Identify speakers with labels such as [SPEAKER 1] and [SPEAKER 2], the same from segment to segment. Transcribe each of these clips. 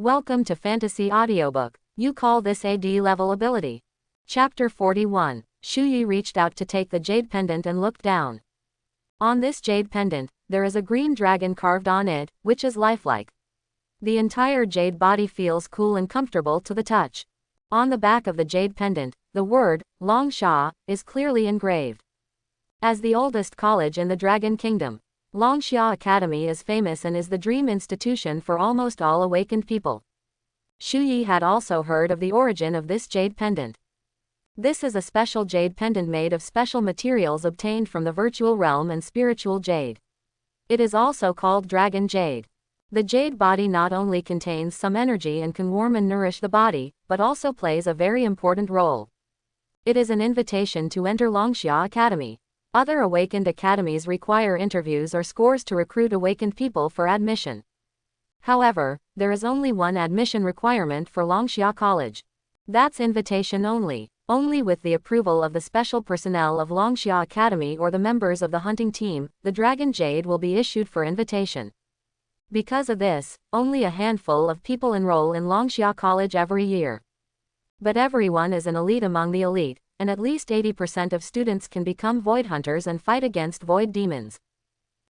[SPEAKER 1] Welcome to Fantasy Audiobook. You call this a D-level ability. Chapter 41. Shui reached out to take the jade pendant and looked down. On this jade pendant, there is a green dragon carved on it, which is lifelike. The entire jade body feels cool and comfortable to the touch. On the back of the jade pendant, the word, Longsha, is clearly engraved. As the oldest college in the Dragon Kingdom, Longsha Academy is famous and is the dream institution for almost all awakened people. Shui had also heard of the origin of this jade pendant. This is a special jade pendant made of special materials obtained from the virtual realm and spiritual jade. It is also called dragon jade. The jade body not only contains some energy and can warm and nourish the body, but also plays a very important role. It is an invitation to enter Longsha Academy. Other awakened academies require interviews or scores to recruit awakened people for admission. However, there is only one admission requirement for Longsha College. That's invitation only. Only with the approval of the special personnel of Longsha Academy or the members of the hunting team, the Dragon Jade will be issued for invitation. Because of this, only a handful of people enroll in Longsha College every year. But everyone is an elite among the elite, and at least 80% of students can become void hunters and fight against void demons.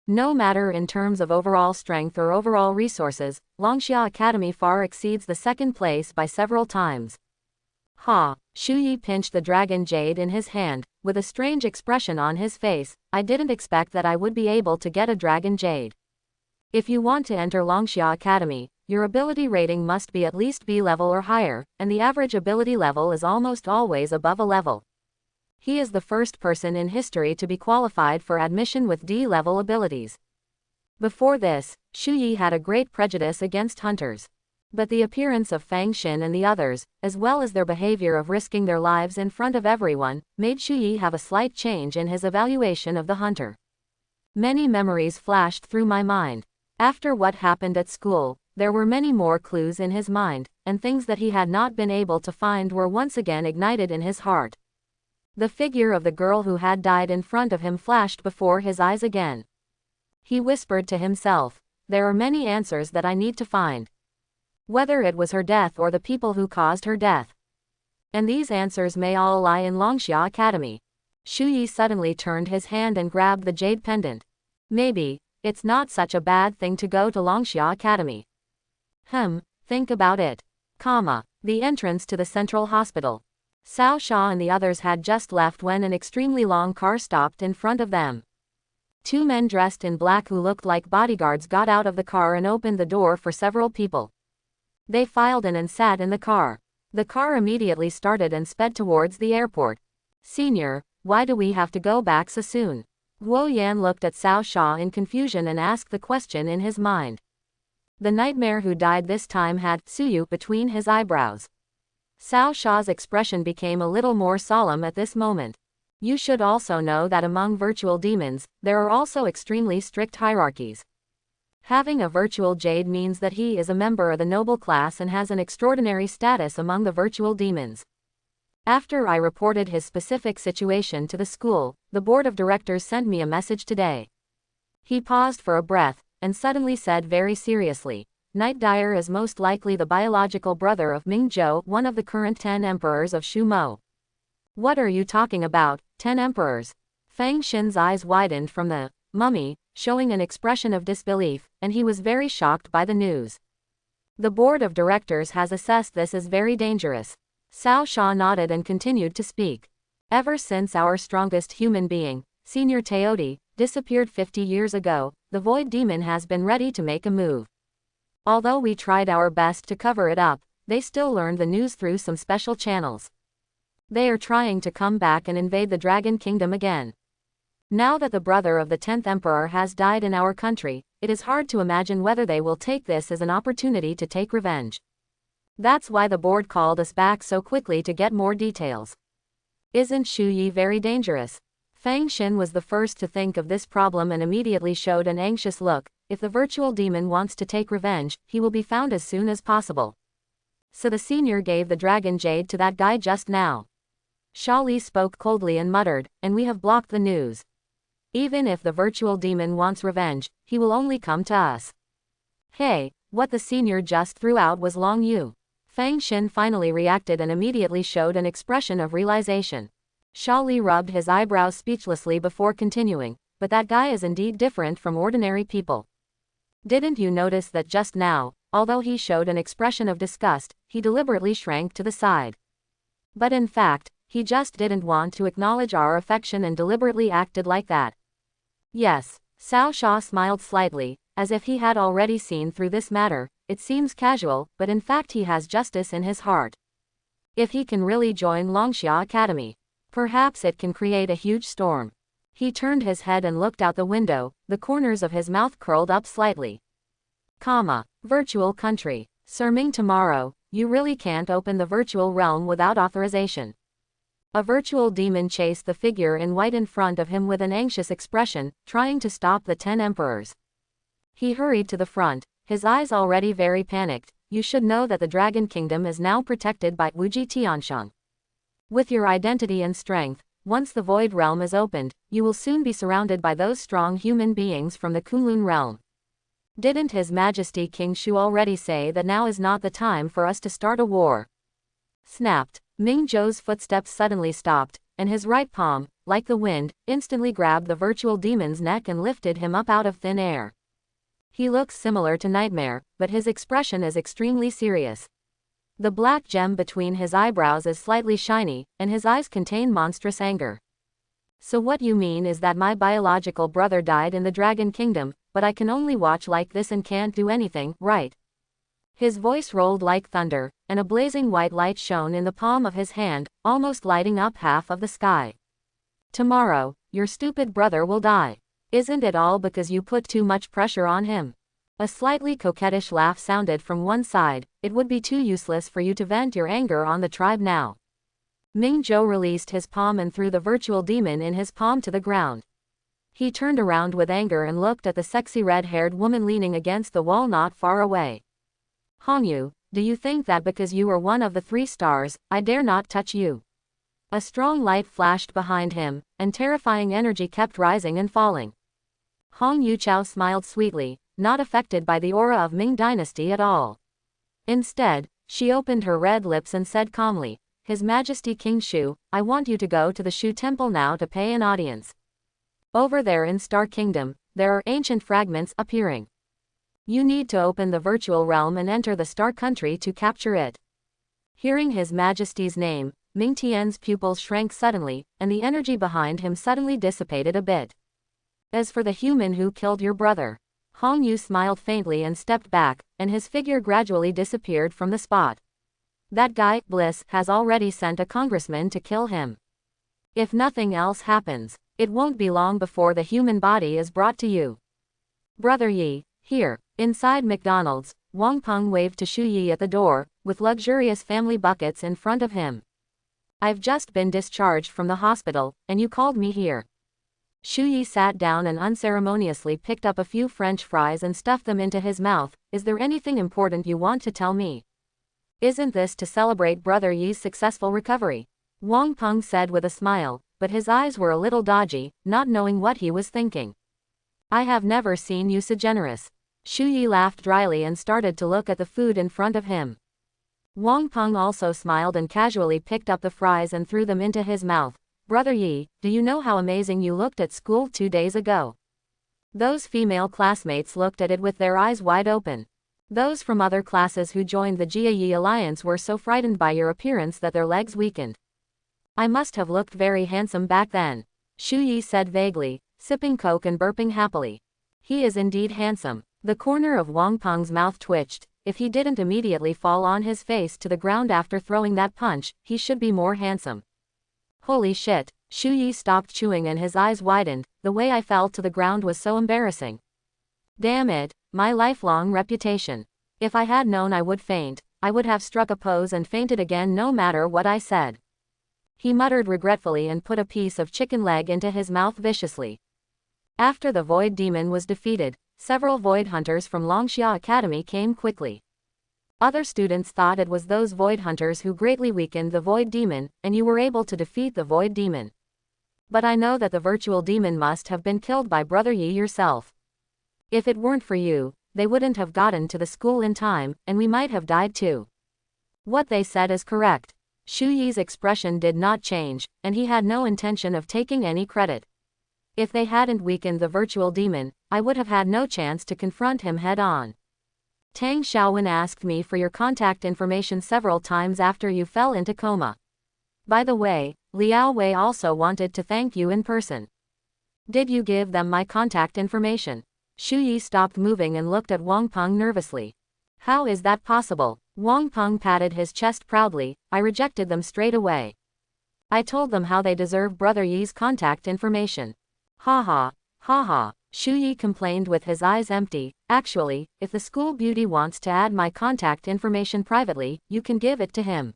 [SPEAKER 1] No matter in terms of overall strength or overall resources, Longsha Academy far exceeds the second place by several times. Ha! Shui pinched the dragon jade in his hand, with a strange expression on his face. I didn't expect that I would be able to get a dragon jade. If you want to enter Longsha Academy, your ability rating must be at least B level or higher, and the average ability level is almost always above a level. He is the first person in history to be qualified for admission with D-level abilities. Before this, Shui had a great prejudice against hunters. But the appearance of Fang Xin and the others, as well as their behavior of risking their lives in front of everyone, made Shui have a slight change in his evaluation of the hunter. Many memories flashed through my mind. After what happened at school, there were many more clues in his mind, and things that he had not been able to find were once again ignited in his heart. The figure of the girl who had died in front of him flashed before his eyes again. He whispered to himself, "There are many answers that I need to find. Whether it was her death or the people who caused her death. And these answers may all lie in Longsha Academy." Shui suddenly turned his hand and grabbed the jade pendant. Maybe it's not such a bad thing to go to Longsha Academy. Think about it. The entrance to the central hospital. Cao Sha and the others had just left when an extremely long car stopped in front of them. Two men dressed in black who looked like bodyguards got out of the car and opened the door for several people. They filed in and sat in the car. The car immediately started and sped towards the airport. "Senior, why do we have to go back so soon?" Guo Yan looked at Cao Sha in confusion and asked the question in his mind. The nightmare who died this time had Suyu between his eyebrows. Cao Sha's expression became a little more solemn at this moment. You should also know that among virtual demons, there are also extremely strict hierarchies. Having a virtual jade means that he is a member of the noble class and has an extraordinary status among the virtual demons. After I reported his specific situation to the school, the board of directors sent me a message today. He paused for a breath, and suddenly said very seriously, Night Dyer is most likely the biological brother of Ming Zhou, one of the current 10 emperors of Shu Mo. What are you talking about, 10 emperors? Fang Xin's eyes widened from the mummy, showing an expression of disbelief, and he was very shocked by the news. The board of directors has assessed this as very dangerous. Cao Sha nodded and continued to speak. Ever since our strongest human being, Senior Teodi, disappeared 50 years ago, the void demon has been ready to make a move. Although we tried our best to cover it up, they still learned the news through some special channels. They are trying to come back and invade the Dragon Kingdom again. Now that the brother of the 10th Emperor has died in our country, it is hard to imagine whether they will take this as an opportunity to take revenge. That's why the board called us back so quickly to get more details. Isn't Shui very dangerous? Fang Xin was the first to think of this problem and immediately showed an anxious look. If the virtual demon wants to take revenge, he will be found as soon as possible. So the senior gave the dragon jade to that guy just now. Sha Li spoke coldly and muttered, and we have blocked the news. Even if the virtual demon wants revenge, he will only come to us. Hey, what the senior just threw out was Long Yu. Fang Xin finally reacted and immediately showed an expression of realization. Sha Li rubbed his eyebrows speechlessly before continuing, but that guy is indeed different from ordinary people. Didn't you notice that just now, although he showed an expression of disgust, he deliberately shrank to the side? But in fact, he just didn't want to acknowledge our affection and deliberately acted like that. Yes, Cao Sha smiled slightly, as if he had already seen through this matter. It seems casual, but in fact he has justice in his heart. If he can really join Longxia Academy, perhaps it can create a huge storm. He turned his head and looked out the window, the corners of his mouth curled up slightly. Virtual country. Sir Ming, tomorrow, you really can't open the virtual realm without authorization. A virtual demon chased the figure in white in front of him with an anxious expression, trying to stop the 10 emperors. He hurried to the front, his eyes already very panicked. You should know that the Dragon Kingdom is now protected by Wuji Tiansheng. With your identity and strength, once the Void Realm is opened, you will soon be surrounded by those strong human beings from the Kunlun realm. Didn't His Majesty King Shu already say that now is not the time for us to start a war? Snapped. Ming Zhou's footsteps suddenly stopped, and his right palm, like the wind, instantly grabbed the virtual demon's neck and lifted him up out of thin air. He looks similar to Nightmare, but his expression is extremely serious. The black gem between his eyebrows is slightly shiny, and his eyes contain monstrous anger. So what you mean is that my biological brother died in the Dragon Kingdom, but I can only watch like this and can't do anything, right? His voice rolled like thunder, and a blazing white light shone in the palm of his hand, almost lighting up half of the sky. Tomorrow, your stupid brother will die. Isn't it all because you put too much pressure on him? A slightly coquettish laugh sounded from one side. It would be too useless for you to vent your anger on the tribe now. Ming Zhou released his palm and threw the virtual demon in his palm to the ground. He turned around with anger and looked at the sexy red-haired woman leaning against the wall not far away. Hongyu, do you think that because you are one of the 3 stars, I dare not touch you? A strong light flashed behind him, and terrifying energy kept rising and falling. Hong Yuchao smiled sweetly, not affected by the aura of Ming Dynasty at all. Instead, she opened her red lips and said calmly, His Majesty King Shu, I want you to go to the Shu Temple now to pay an audience. Over there in Star Kingdom, there are ancient fragments appearing. You need to open the virtual realm and enter the Star Country to capture it. Hearing His Majesty's name, Ming Tian's pupils shrank suddenly, and the energy behind him suddenly dissipated a bit. As for the human who killed your brother, Hong Yu smiled faintly and stepped back, and his figure gradually disappeared from the spot. That guy, Bliss, has already sent a congressman to kill him. If nothing else happens, it won't be long before the human body is brought to you. Brother Yi, here. Inside McDonald's, Wong Pong waved to Shu Yi at the door, with luxurious family buckets in front of him. I've just been discharged from the hospital, and you called me here. Shu Yi sat down and unceremoniously picked up a few French fries and stuffed them into his mouth. Is there anything important you want to tell me? Isn't this to celebrate Brother Yi's successful recovery? Wong Pong said with a smile, but his eyes were a little dodgy, not knowing what he was thinking. I have never seen you so generous. Shu Yi laughed dryly and started to look at the food in front of him. Wong Pong also smiled and casually picked up the fries and threw them into his mouth. Brother Yi, do you know how amazing you looked at school 2 days ago? Those female classmates looked at it with their eyes wide open. Those from other classes who joined the Jia Yi Alliance were so frightened by your appearance that their legs weakened. I must have looked very handsome back then, Shu Yi said vaguely, sipping Coke and burping happily. He is indeed handsome. The corner of Wong Pong's mouth twitched. If he didn't immediately fall on his face to the ground after throwing that punch, he should be more handsome. Holy shit, Shu Yi stopped chewing and his eyes widened. The way I fell to the ground was so embarrassing. Damn it, my lifelong reputation. If I had known I would faint, I would have struck a pose and fainted again no matter what I said. He muttered regretfully and put a piece of chicken leg into his mouth viciously. After the Void Demon was defeated, several Void Hunters from Longxia Academy came quickly. Other students thought it was those Void Hunters who greatly weakened the Void Demon, and you were able to defeat the Void Demon. But I know that the virtual demon must have been killed by Brother Yi yourself. If it weren't for you, they wouldn't have gotten to the school in time, and we might have died too. What they said is correct. Shuyi's expression did not change, and he had no intention of taking any credit. If they hadn't weakened the virtual demon, I would have had no chance to confront him head-on. Tang Xiaowen asked me for your contact information several times after you fell into coma. By the way, Liao Wei also wanted to thank you in person. Did you give them my contact information? Shuyi stopped moving and looked at Wong Pong nervously. How is that possible? Wong Pong patted his chest proudly. I rejected them straight away. I told them how they deserve Brother Yi's contact information. Ha ha, ha ha. Shuyi complained with his eyes empty. Actually, if the school beauty wants to add my contact information privately, you can give it to him.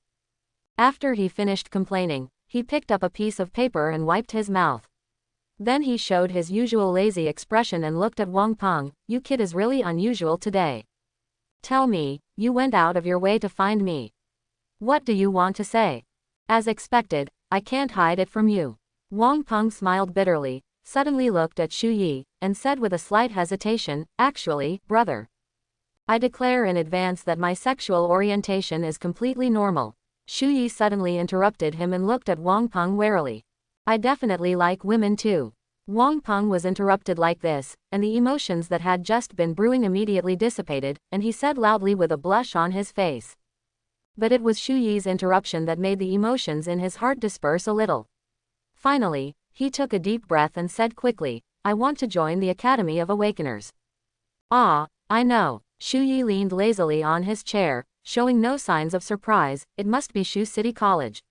[SPEAKER 1] After he finished complaining, he picked up a piece of paper and wiped his mouth. Then he showed his usual lazy expression and looked at Wong Pong. You kid is really unusual today. Tell me, you went out of your way to find me. What do you want to say? As expected, I can't hide it from you. Wong Pong smiled bitterly, suddenly looked at Shuyi, and said with a slight hesitation, actually, brother. I declare in advance that my sexual orientation is completely normal. Shuyi suddenly interrupted him and looked at Wong Pong warily. I definitely like women too. Wong Pong was interrupted like this, and the emotions that had just been brewing immediately dissipated, and he said loudly with a blush on his face. But it was Shuyi's interruption that made the emotions in his heart disperse a little. Finally, he took a deep breath and said quickly, I want to join the Academy of Awakeners. Ah, I know. Shuyi leaned lazily on his chair, showing no signs of surprise. It must be Shu City College.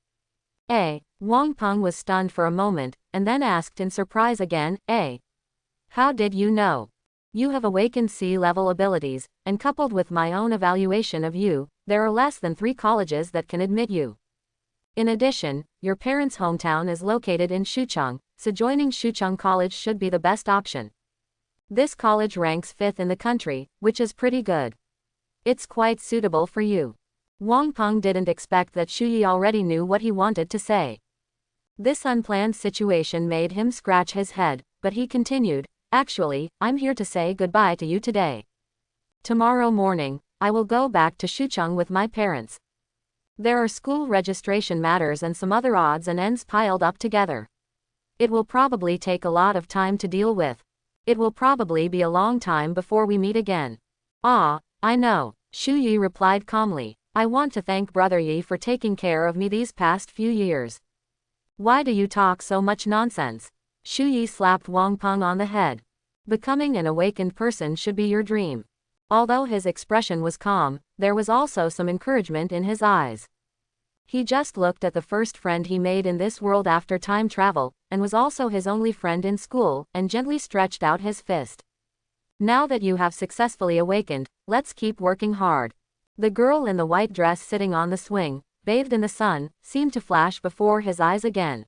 [SPEAKER 1] Wong Pong was stunned for a moment, and then asked in surprise again, How did you know? You have awakened C-level abilities, and coupled with my own evaluation of you, there are less than 3 colleges that can admit you. In addition, your parents' hometown is located in Shucheng, so joining Shucheng College should be the best option. This college ranks 5th in the country, which is pretty good. It's quite suitable for you. Wong Pong didn't expect that Shuyi already knew what he wanted to say. This unplanned situation made him scratch his head, but he continued, Actually, I'm here to say goodbye to you today. Tomorrow morning, I will go back to Shucheng with my parents. There are school registration matters and some other odds and ends piled up together. It will probably take a lot of time to deal with. It will probably be a long time before we meet again. Ah, I know, Shuyi replied calmly. I want to thank Brother Yi for taking care of me these past few years. Why do you talk so much nonsense? Shuyi slapped Wong Pong on the head. Becoming an awakened person should be your dream. Although his expression was calm, there was also some encouragement in his eyes. He just looked at the first friend he made in this world after time travel, and was also his only friend in school, and gently stretched out his fist. Now that you have successfully awakened, let's keep working hard. The girl in the white dress sitting on the swing, bathed in the sun, seemed to flash before his eyes again.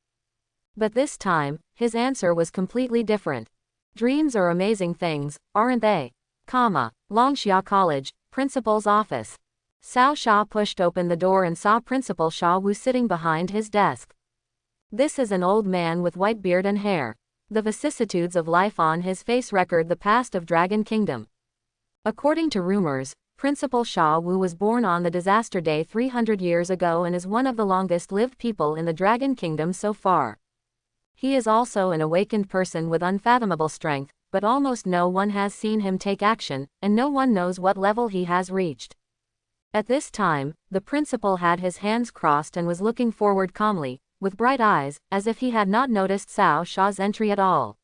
[SPEAKER 1] But this time, his answer was completely different. Dreams are amazing things, aren't they? Longxia College, Principal's office. Cao Sha pushed open the door and saw Principal Sha Wu sitting behind his desk. This is an old man with white beard and hair. The vicissitudes of life on his face record the past of Dragon Kingdom. According to rumors, Principal Sha Wu was born on the disaster day 300 years ago and is one of the longest-lived people in the Dragon Kingdom so far. He is also an awakened person with unfathomable strength, but almost no one has seen him take action, and no one knows what level he has reached. At this time, the principal had his hands crossed and was looking forward calmly, with bright eyes, as if he had not noticed Cao Sha's entry at all.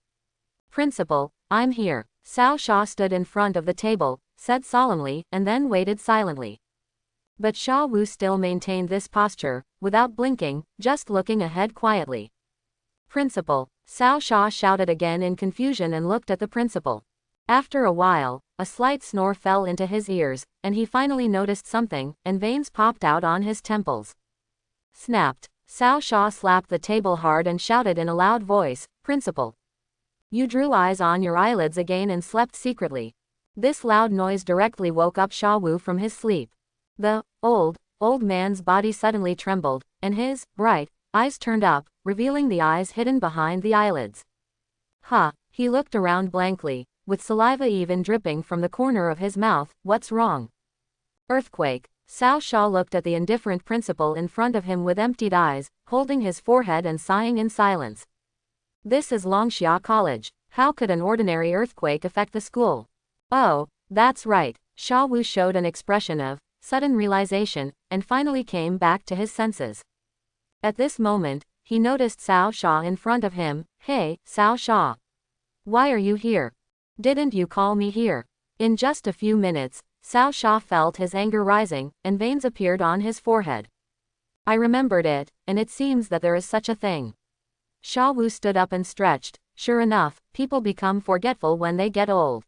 [SPEAKER 1] Principal, I'm here. Cao Sha stood in front of the table, said solemnly, and then waited silently. But Sha Wu still maintained this posture, without blinking, just looking ahead quietly. Principal, Cao Sha shouted again in confusion and looked at the principal. After a while, a slight snore fell into his ears, and he finally noticed something, and veins popped out on his temples. Snapped. Cao Sha slapped the table hard and shouted in a loud voice, Principal. You drew eyes on your eyelids again and slept secretly. This loud noise directly woke up Sha Wu from his sleep. The old man's body suddenly trembled, and his bright eyes turned up, revealing the eyes hidden behind the eyelids. He looked around blankly, with saliva even dripping from the corner of his mouth. What's wrong? Earthquake. Cao Sha looked at the indifferent principal in front of him with emptied eyes, holding his forehead and sighing in silence. This is Longxia College. How could an ordinary earthquake affect the school? Oh, that's right. Sha Wu showed an expression of sudden realization, and finally came back to his senses. At this moment, he noticed Cao Sha in front of him. Hey, Cao Sha. Why are you here? Didn't you call me here? In just a few minutes, Cao Sha felt his anger rising, and veins appeared on his forehead. I remembered it, and it seems that there is such a thing. Sha Wu stood up and stretched. Sure enough, people become forgetful when they get old.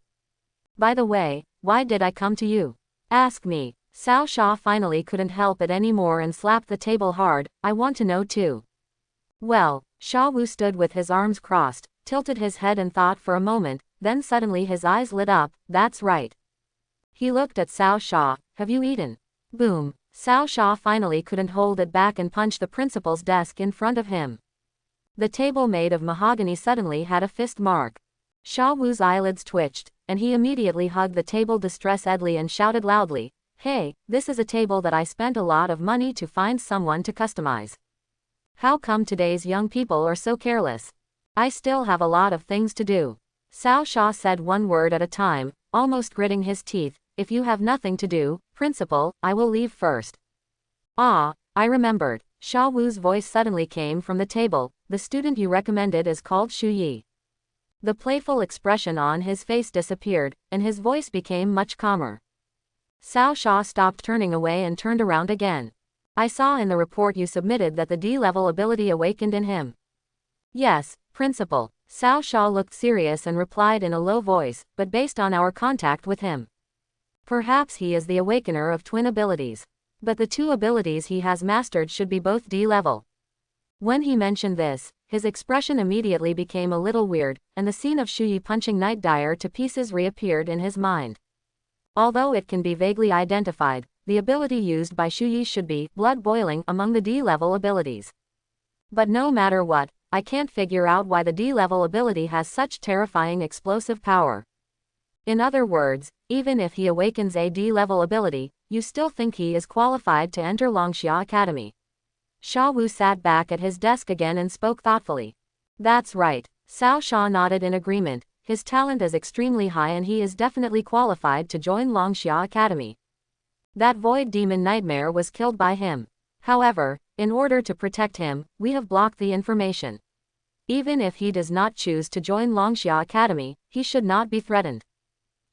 [SPEAKER 1] By the way, why did I come to you? Ask me. Cao Sha finally couldn't help it anymore and slapped the table hard. I want to know too. Well, Sha Wu stood with his arms crossed, tilted his head and thought for a moment, then suddenly his eyes lit up. That's right. He looked at Cao Sha. Have you eaten? Boom. Cao Sha finally couldn't hold it back and punched the principal's desk in front of him. The table made of mahogany suddenly had a fist mark. Sha Wu's eyelids twitched, and he immediately hugged the table distressedly and shouted loudly, Hey, this is a table that I spent a lot of money to find someone to customize. How come today's young people are so careless? I still have a lot of things to do. Cao Sha said one word at a time, almost gritting his teeth. If you have nothing to do, principal, I will leave first. Ah, I remembered. Sha Wu's voice suddenly came from the table. The student you recommended is called Shui. The playful expression on his face disappeared, and his voice became much calmer. Cao Sha stopped turning away and turned around again. I saw in the report you submitted that the D-level ability awakened in him. Yes, principal. Cao Sha looked serious and replied in a low voice, but based on our contact with him. Perhaps he is the awakener of twin abilities. But the two abilities he has mastered should be both D-level. When he mentioned this, his expression immediately became a little weird, and the scene of Shui punching Night Dyer to pieces reappeared in his mind. Although it can be vaguely identified, the ability used by Shui should be blood boiling among the D-level abilities. But no matter what, I can't figure out why the D-level ability has such terrifying explosive power. In other words, even if he awakens a D-level ability, you still think he is qualified to enter Longxia Academy. Sha Wu sat back at his desk again and spoke thoughtfully. That's right. Cao Sha nodded in agreement. His talent is extremely high and he is definitely qualified to join Longxia Academy. That void demon nightmare was killed by him. However, in order to protect him, we have blocked the information. Even if he does not choose to join Longxia Academy, he should not be threatened.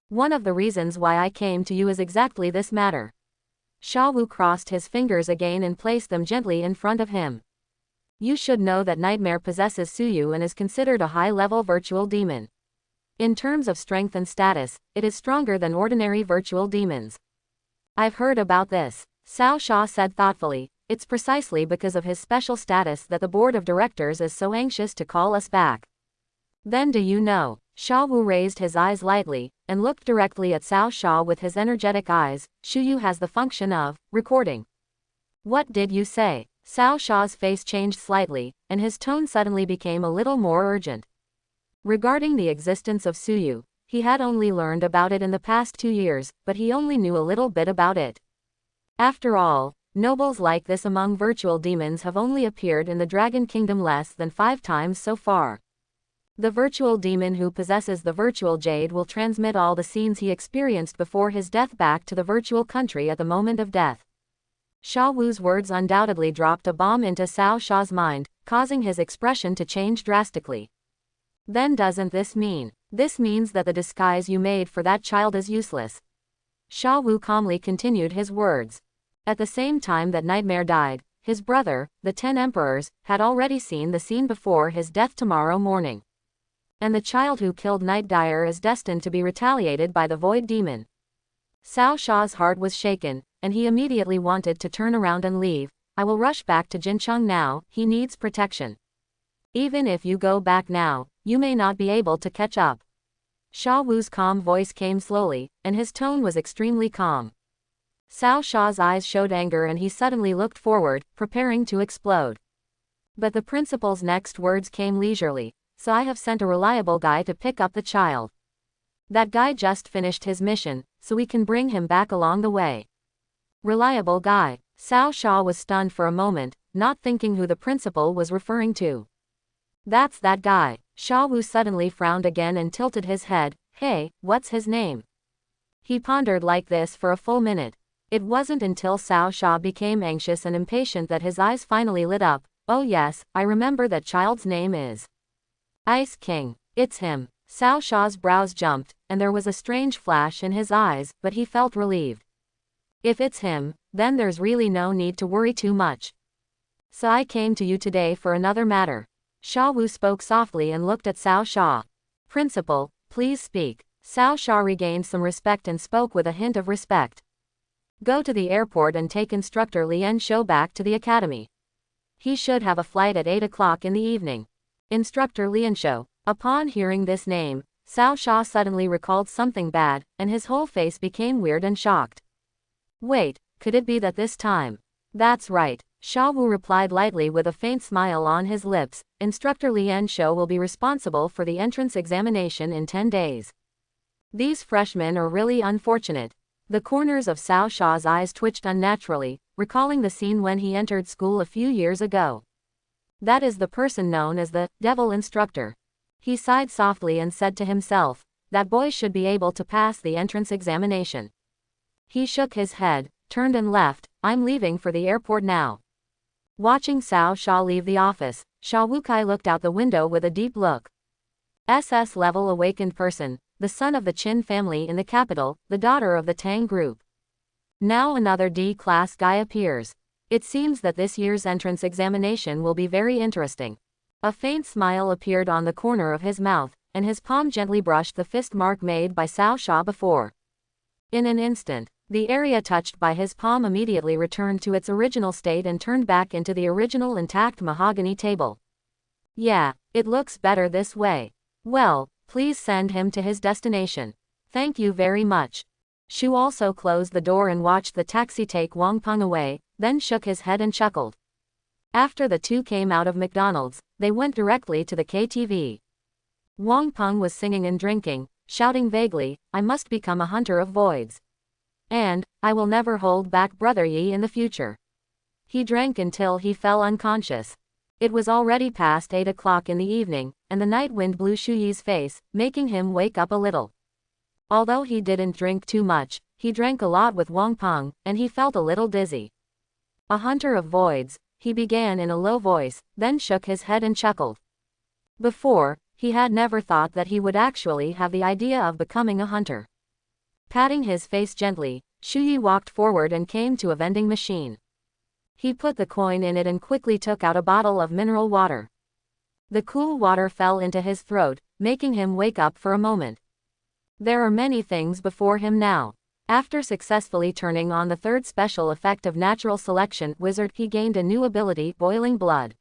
[SPEAKER 1] One of the reasons why I came to you is exactly this matter. Sha Wu crossed his fingers again and placed them gently in front of him. You should know that Nightmare possesses Suyu and is considered a high-level virtual demon. In terms of strength and status, it is stronger than ordinary virtual demons. I've heard about this, Cao Sha said thoughtfully. It's precisely because of his special status that the board of directors is so anxious to call us back. Then do you know? Sha Wu raised his eyes lightly, and looked directly at Cao Sha with his energetic eyes. Shuyu has the function of recording. What did you say? Cao Sha's face changed slightly, and his tone suddenly became a little more urgent. Regarding the existence of Suyu, he had only learned about it in the past 2 years, but he only knew a little bit about it. After all, nobles like this among virtual demons have only appeared in the Dragon Kingdom less than 5 times so far. The virtual demon who possesses the virtual jade will transmit all the scenes he experienced before his death back to the virtual country at the moment of death. Sha Wu's words undoubtedly dropped a bomb into Cao Sha's mind, causing his expression to change drastically. Then doesn't this mean? This means that the disguise you made for that child is useless. Sha Wu calmly continued his words. At the same time that Nightmare died, his brother, the 10 emperors, had already seen the scene before his death tomorrow morning. And the child who killed Night Dyer is destined to be retaliated by the Void Demon. Cao Sha's heart was shaken, and he immediately wanted to turn around and leave. I will rush back to Jincheng now, he needs protection. Even if you go back now, you may not be able to catch up. Sha Wu's calm voice came slowly, and his tone was extremely calm. Cao Sha's eyes showed anger and he suddenly looked forward, preparing to explode. But the principal's next words came leisurely. So I have sent a reliable guy to pick up the child. That guy just finished his mission, so we can bring him back along the way. Reliable guy. Cao Sha was stunned for a moment, not thinking who the principal was referring to. That's that guy. Sha Wu suddenly frowned again and tilted his head. Hey, what's his name? He pondered like this for a full minute. It wasn't until Cao Sha became anxious and impatient that his eyes finally lit up. Oh yes, I remember that child's name is Ice King. It's him. Cao Sha's brows jumped, and there was a strange flash in his eyes, but he felt relieved. If it's him, then there's really no need to worry too much. So I came to you today for another matter. Sha Wu spoke softly and looked at Cao Sha. Principal, please speak. Cao Sha regained some respect and spoke with a hint of respect. Go to the airport and take instructor Lian Shou back to the academy. He should have a flight at 8 o'clock in the evening. Instructor Lian Shou. Upon hearing this name, Cao Sha suddenly recalled something bad, and his whole face became weird and shocked. Wait, could it be that this time? That's right, Sha Wu replied lightly with a faint smile on his lips. Instructor Lian Shou will be responsible for the entrance examination in 10 days. These freshmen are really unfortunate. The corners of Cao Sha's eyes twitched unnaturally, recalling the scene when he entered school a few years ago. That is the person known as the devil instructor. He sighed softly and said to himself, that boy should be able to pass the entrance examination. He shook his head, turned and left. I'm leaving for the airport now. Watching Cao Sha leave the office, Sha Wukai looked out the window with a deep look. SS level awakened person, the son of the Qin family in the capital, the daughter of the Tang group. Now another D-class guy appears. It seems that this year's entrance examination will be very interesting. A faint smile appeared on the corner of his mouth, and his palm gently brushed the fist mark made by Cao Sha before. In an instant, the area touched by his palm immediately returned to its original state and turned back into the original intact mahogany table. Yeah, it looks better this way. Well, please send him to his destination. Thank you very much. Shu also closed the door and watched the taxi take Wong Pong away, then shook his head and chuckled. After the two came out of McDonald's, they went directly to the KTV. Wong Pong was singing and drinking, shouting vaguely, I must become a hunter of voids. And, I will never hold back Brother Yi in the future. He drank until he fell unconscious. It was already past 8 o'clock in the evening, and the night wind blew Shu Yi's face, making him wake up a little. Although he didn't drink too much, he drank a lot with Wong Pong, and he felt a little dizzy. A hunter of voids, he began in a low voice, then shook his head and chuckled. Before, he had never thought that he would actually have the idea of becoming a hunter. Patting his face gently, Shu Yi walked forward and came to a vending machine. He put the coin in it and quickly took out a bottle of mineral water. The cool water fell into his throat, making him wake up for a moment. There are many things before him now. After successfully turning on the third special effect of natural selection wizard, he gained a new ability, boiling blood.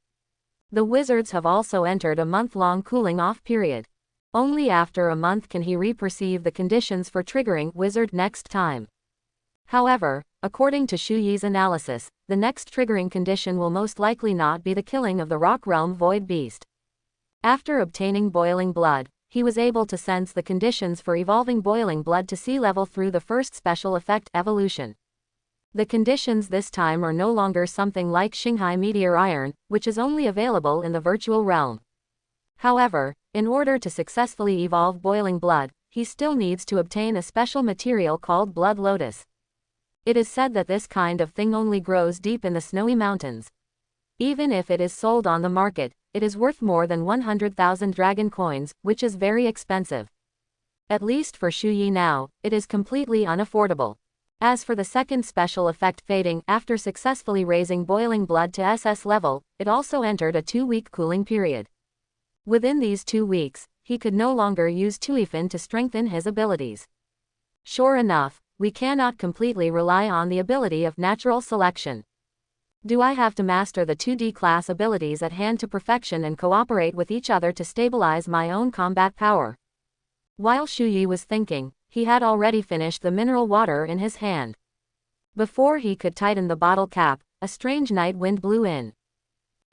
[SPEAKER 1] The wizards have also entered a month-long cooling-off period. Only after a month can he re-perceive the conditions for triggering wizard next time. However, according to Shu Yi's analysis, the next triggering condition will most likely not be the killing of the rock realm void beast. After obtaining boiling blood, he was able to sense the conditions for evolving boiling blood to sea level through the first special effect evolution. The conditions this time are no longer something like Shanghai meteor iron, which is only available in the virtual realm. However, in order to successfully evolve boiling blood, he still needs to obtain a special material called blood lotus. It is said that this kind of thing only grows deep in the snowy mountains. Even if it is sold on the market, it is worth more than 100,000 dragon coins, which is very expensive. At least for Shu Yi now, it is completely unaffordable. As for the second special effect fading, after successfully raising boiling blood to SS level, it also entered a 2-week cooling period. Within these 2 weeks, he could no longer use Tuifan to strengthen his abilities. Sure enough, we cannot completely rely on the ability of natural selection. Do I have to master the 2D class abilities at hand to perfection and cooperate with each other to stabilize my own combat power? While Shu Yi was thinking, he had already finished the mineral water in his hand. Before he could tighten the bottle cap, a strange night wind blew in.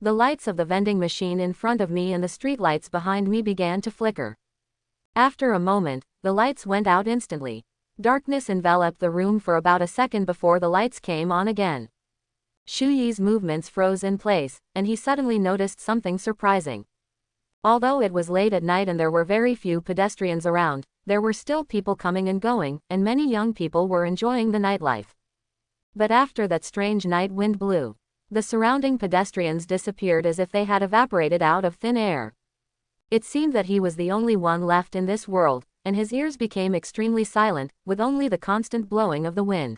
[SPEAKER 1] The lights of the vending machine in front of me and the streetlights behind me began to flicker. After a moment, the lights went out instantly. Darkness enveloped the room for about a second before the lights came on again. Shuyi's movements froze in place, and he suddenly noticed something surprising. Although it was late at night and there were very few pedestrians around, there were still people coming and going, and many young people were enjoying the nightlife. But after that strange night wind blew, the surrounding pedestrians disappeared as if they had evaporated out of thin air. It seemed that he was the only one left in this world, and his ears became extremely silent, with only the constant blowing of the wind.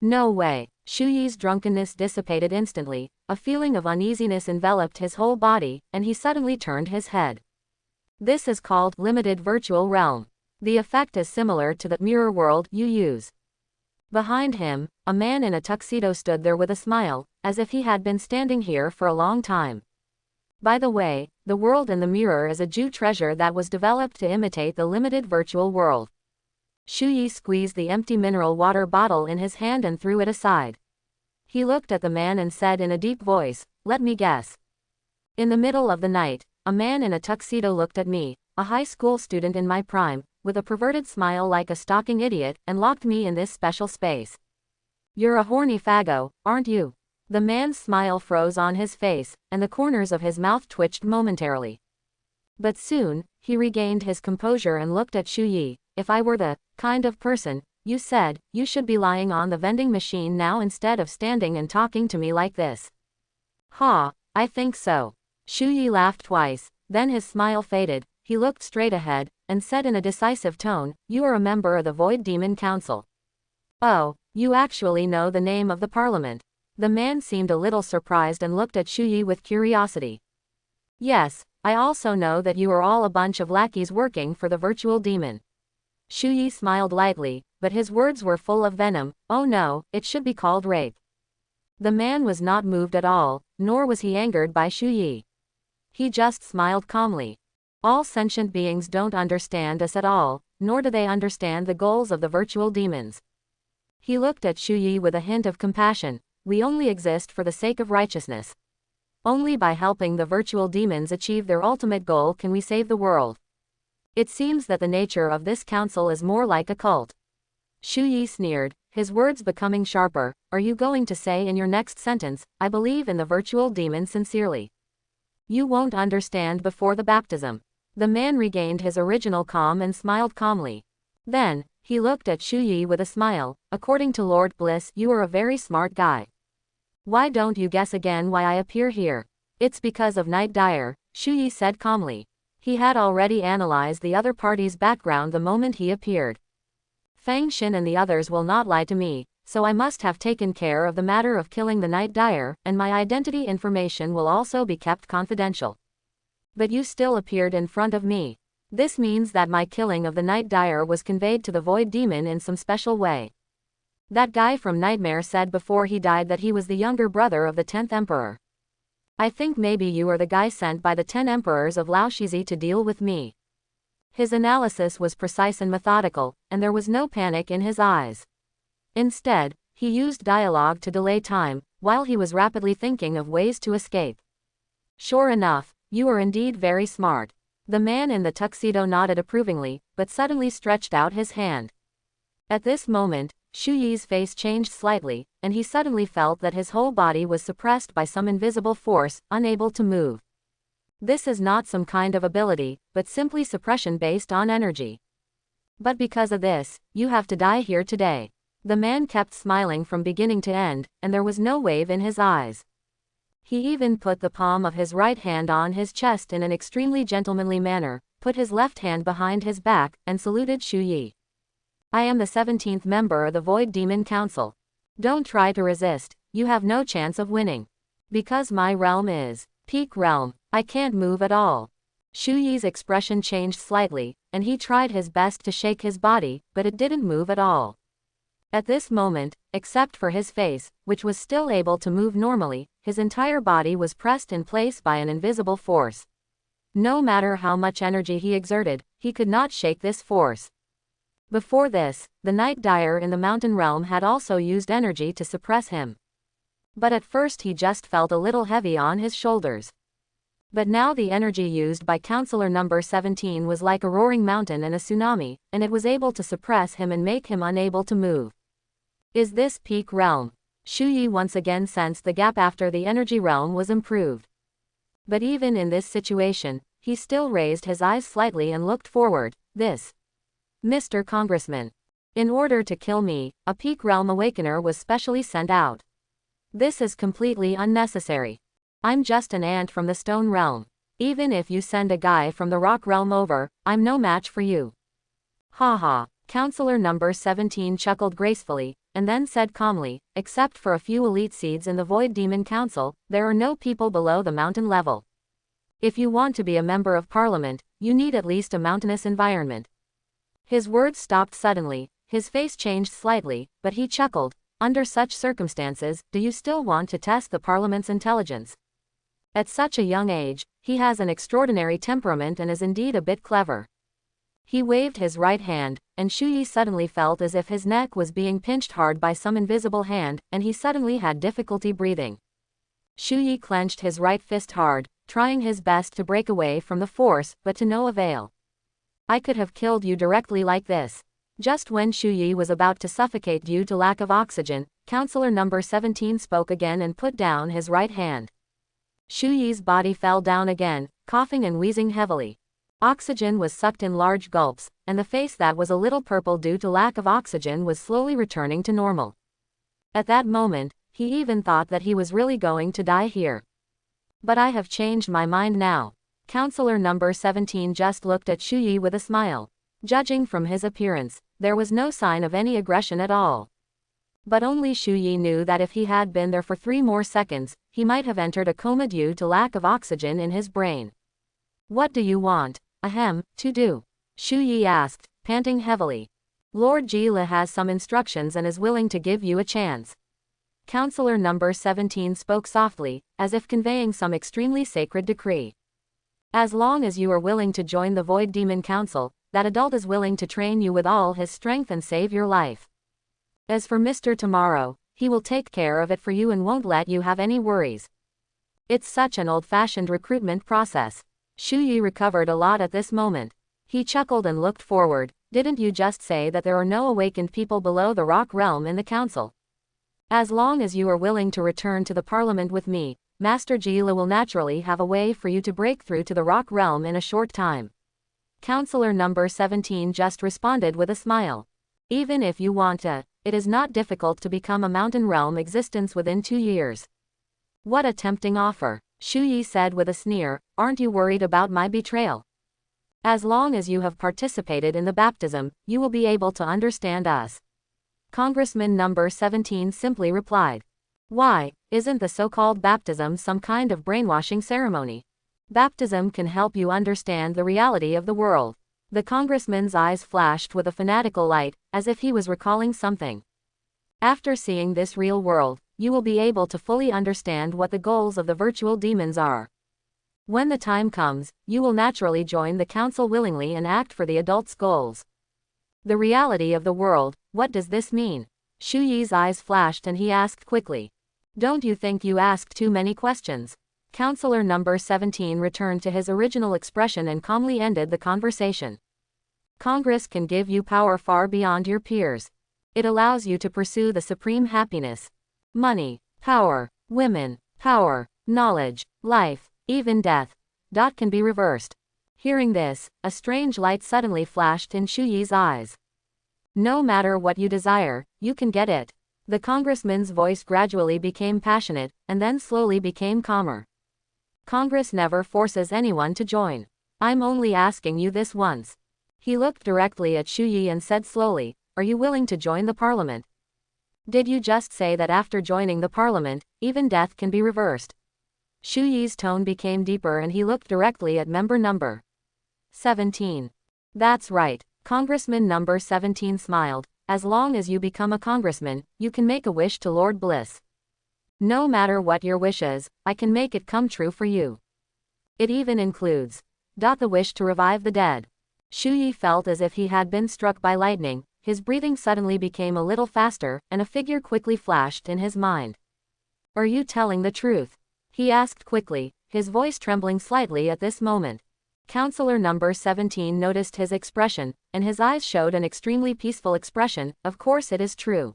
[SPEAKER 1] No way. Shuyi's drunkenness dissipated instantly, a feeling of uneasiness enveloped his whole body, and he suddenly turned his head. This is called limited virtual realm. The effect is similar to the mirror world you use. Behind him, a man in a tuxedo stood there with a smile, as if he had been standing here for a long time. By the way, the world in the mirror is a Jew treasure that was developed to imitate the limited virtual world. Shuyi squeezed the empty mineral water bottle in his hand and threw it aside. He looked at the man and said in a deep voice, "Let me guess." In the middle of the night, a man in a tuxedo looked at me, a high school student in my prime, with a perverted smile like a stalking idiot, and locked me in this special space. "You're a horny faggo, aren't you?" The man's smile froze on his face, and the corners of his mouth twitched momentarily. But soon, he regained his composure and looked at Shuyi. "If I were the kind of person you said, you should be lying on the vending machine now instead of standing and talking to me like this." "Ha, I think so." Shuyi laughed twice, then his smile faded. He looked straight ahead, and said in a decisive tone, "You are a member of the Void Demon Council. Oh, you actually know the name of the parliament." The man seemed a little surprised and looked at Shuyi with curiosity. "Yes, I also know that you are all a bunch of lackeys working for the virtual demon." Shuyi smiled lightly, but his words were full of venom. "Oh no, it should be called rape." The man was not moved at all, nor was he angered by Shuyi. He just smiled calmly. All sentient beings don't understand us at all, nor do they understand the goals of the virtual demons. He looked at Shuyi with a hint of compassion. "We only exist for the sake of righteousness. Only by helping the virtual demons achieve their ultimate goal can we save the world. It seems that the nature of this council is more like a cult." Shuyi sneered, his words becoming sharper. "Are you going to say in your next sentence, 'I believe in the virtual demon sincerely'? You won't understand before the baptism." The man regained his original calm and smiled calmly. Then, he looked at Shuyi with a smile. "According to Lord Bliss, you are a very smart guy. Why don't you guess again why I appear here?" "It's because of Night Dyer," Shuyi said calmly. He had already analyzed the other party's background the moment he appeared. "Fang Xin and the others will not lie to me, so I must have taken care of the matter of killing the Night Dyer, and my identity information will also be kept confidential. But you still appeared in front of me. This means that my killing of the Night Dyer was conveyed to the Void Demon in some special way. That guy from Nightmare said before he died that he was the younger brother of the 10th Emperor. I think maybe you are the guy sent by the 10 Emperors of Laoshizi to deal with me." His analysis was precise and methodical, and there was no panic in his eyes. Instead, he used dialogue to delay time, while he was rapidly thinking of ways to escape. "Sure enough, you are indeed very smart." The man in the tuxedo nodded approvingly, but suddenly stretched out his hand. At this moment, Shuyi's face changed slightly, and he suddenly felt that his whole body was suppressed by some invisible force, unable to move. This is not some kind of ability, but simply suppression based on energy. "But because of this, you have to die here today." The man kept smiling from beginning to end, and there was no wave in his eyes. He even put the palm of his right hand on his chest in an extremely gentlemanly manner, put his left hand behind his back, and saluted Shuyi. "I am the 17th member of the Void Demon Council. Don't try to resist, you have no chance of winning. Because my realm is peak realm, I can't move at all." Shuyi's expression changed slightly, and he tried his best to shake his body, but it didn't move at all. At this moment, except for his face, which was still able to move normally, his entire body was pressed in place by an invisible force. No matter how much energy he exerted, he could not shake this force. Before this, the Night Dyer in the mountain realm had also used energy to suppress him. But at first he just felt a little heavy on his shoulders. But now the energy used by councilor number 17 was like a roaring mountain and a tsunami, and it was able to suppress him and make him unable to move. Is this peak realm? Shui once again sensed the gap after the energy realm was improved. But even in this situation, he still raised his eyes slightly and looked forward. This, Mr. Congressman. In order to kill me, a peak realm awakener was specially sent out. This is completely unnecessary. I'm just an ant from the stone realm. Even if you send a guy from the rock realm over, I'm no match for you. Haha. Councilor number 17 chuckled gracefully, and then said calmly, except for a few elite seeds in the Void Demon Council, there are no people below the mountain level. If you want to be a member of parliament, you need at least a mountainous environment. His words stopped suddenly, his face changed slightly, but he chuckled. Under such circumstances, do you still want to test the parliament's intelligence? At such a young age, he has an extraordinary temperament and is indeed a bit clever. He waved his right hand, and Shui suddenly felt as if his neck was being pinched hard by some invisible hand, and he suddenly had difficulty breathing. Shui clenched his right fist hard, trying his best to break away from the force, but to no avail. I could have killed you directly like this. Just when Shui was about to suffocate due to lack of oxygen, councilor number 17 spoke again and put down his right hand. Shuyi's body fell down again, coughing and wheezing heavily. Oxygen was sucked in large gulps, and the face that was a little purple due to lack of oxygen was slowly returning to normal. At that moment, he even thought that he was really going to die here. But I have changed my mind now. Councilor number 17 just looked at Shui with a smile. Judging from his appearance, there was no sign of any aggression at all. But only Shui knew that if he had been there for 3 more seconds, he might have entered a coma due to lack of oxygen in his brain. What do you want, to do? Shui asked, panting heavily. Lord Jila has some instructions and is willing to give you a chance. Councilor number 17 spoke softly, as if conveying some extremely sacred decree. As long as you are willing to join the Void Demon Council, that adult is willing to train you with all his strength and save your life. As for Mr. Tomorrow, he will take care of it for you and won't let you have any worries. It's such an old-fashioned recruitment process. Shui recovered a lot at this moment. He chuckled and looked forward. Didn't you just say that there are no awakened people below the rock realm in the council? As long as you are willing to return to the parliament with me, Master Jila will naturally have a way for you to break through to the rock realm in a short time. Councilor number 17 just responded with a smile. Even if you want to, it is not difficult to become a mountain realm existence within 2 years. What a tempting offer, Shui said with a sneer. Aren't you worried about my betrayal? As long as you have participated in the baptism, you will be able to understand us. Congressman number 17 simply replied. Why, isn't the so-called baptism some kind of brainwashing ceremony? Baptism can help you understand the reality of the world. The congressman's eyes flashed with a fanatical light, as if he was recalling something. After seeing this real world, you will be able to fully understand what the goals of the virtual demons are. When the time comes, you will naturally join the council willingly and act for the adults' goals. The reality of the world, what does this mean? Shuyi's eyes flashed and he asked quickly. Don't you think you asked too many questions? Councilor number 17 returned to his original expression and calmly ended the conversation. Congress can give you power far beyond your peers. It allows you to pursue the supreme happiness. Money, power, women, power, knowledge, life, even death. Can be reversed. Hearing this, a strange light suddenly flashed in Shuyi's eyes. No matter what you desire, you can get it. The congressman's voice gradually became passionate, and then slowly became calmer. Congress never forces anyone to join. I'm only asking you this once. He looked directly at Shui and said slowly, are you willing to join the parliament? Did you just say that after joining the parliament, even death can be reversed? Shuyi's tone became deeper and he looked directly at member number 17. That's right, Congressman number 17 smiled. As long as you become a congressman, you can make a wish to Lord Bliss. No matter what your wish is, I can make it come true for you. It even includes the wish to revive the dead. Shui felt as if he had been struck by lightning. His breathing suddenly became a little faster, and a figure quickly flashed in his mind. Are you telling the truth? He asked quickly, his voice trembling slightly at this moment. Councilor number 17 noticed his expression, and his eyes showed an extremely peaceful expression. Of course it is true.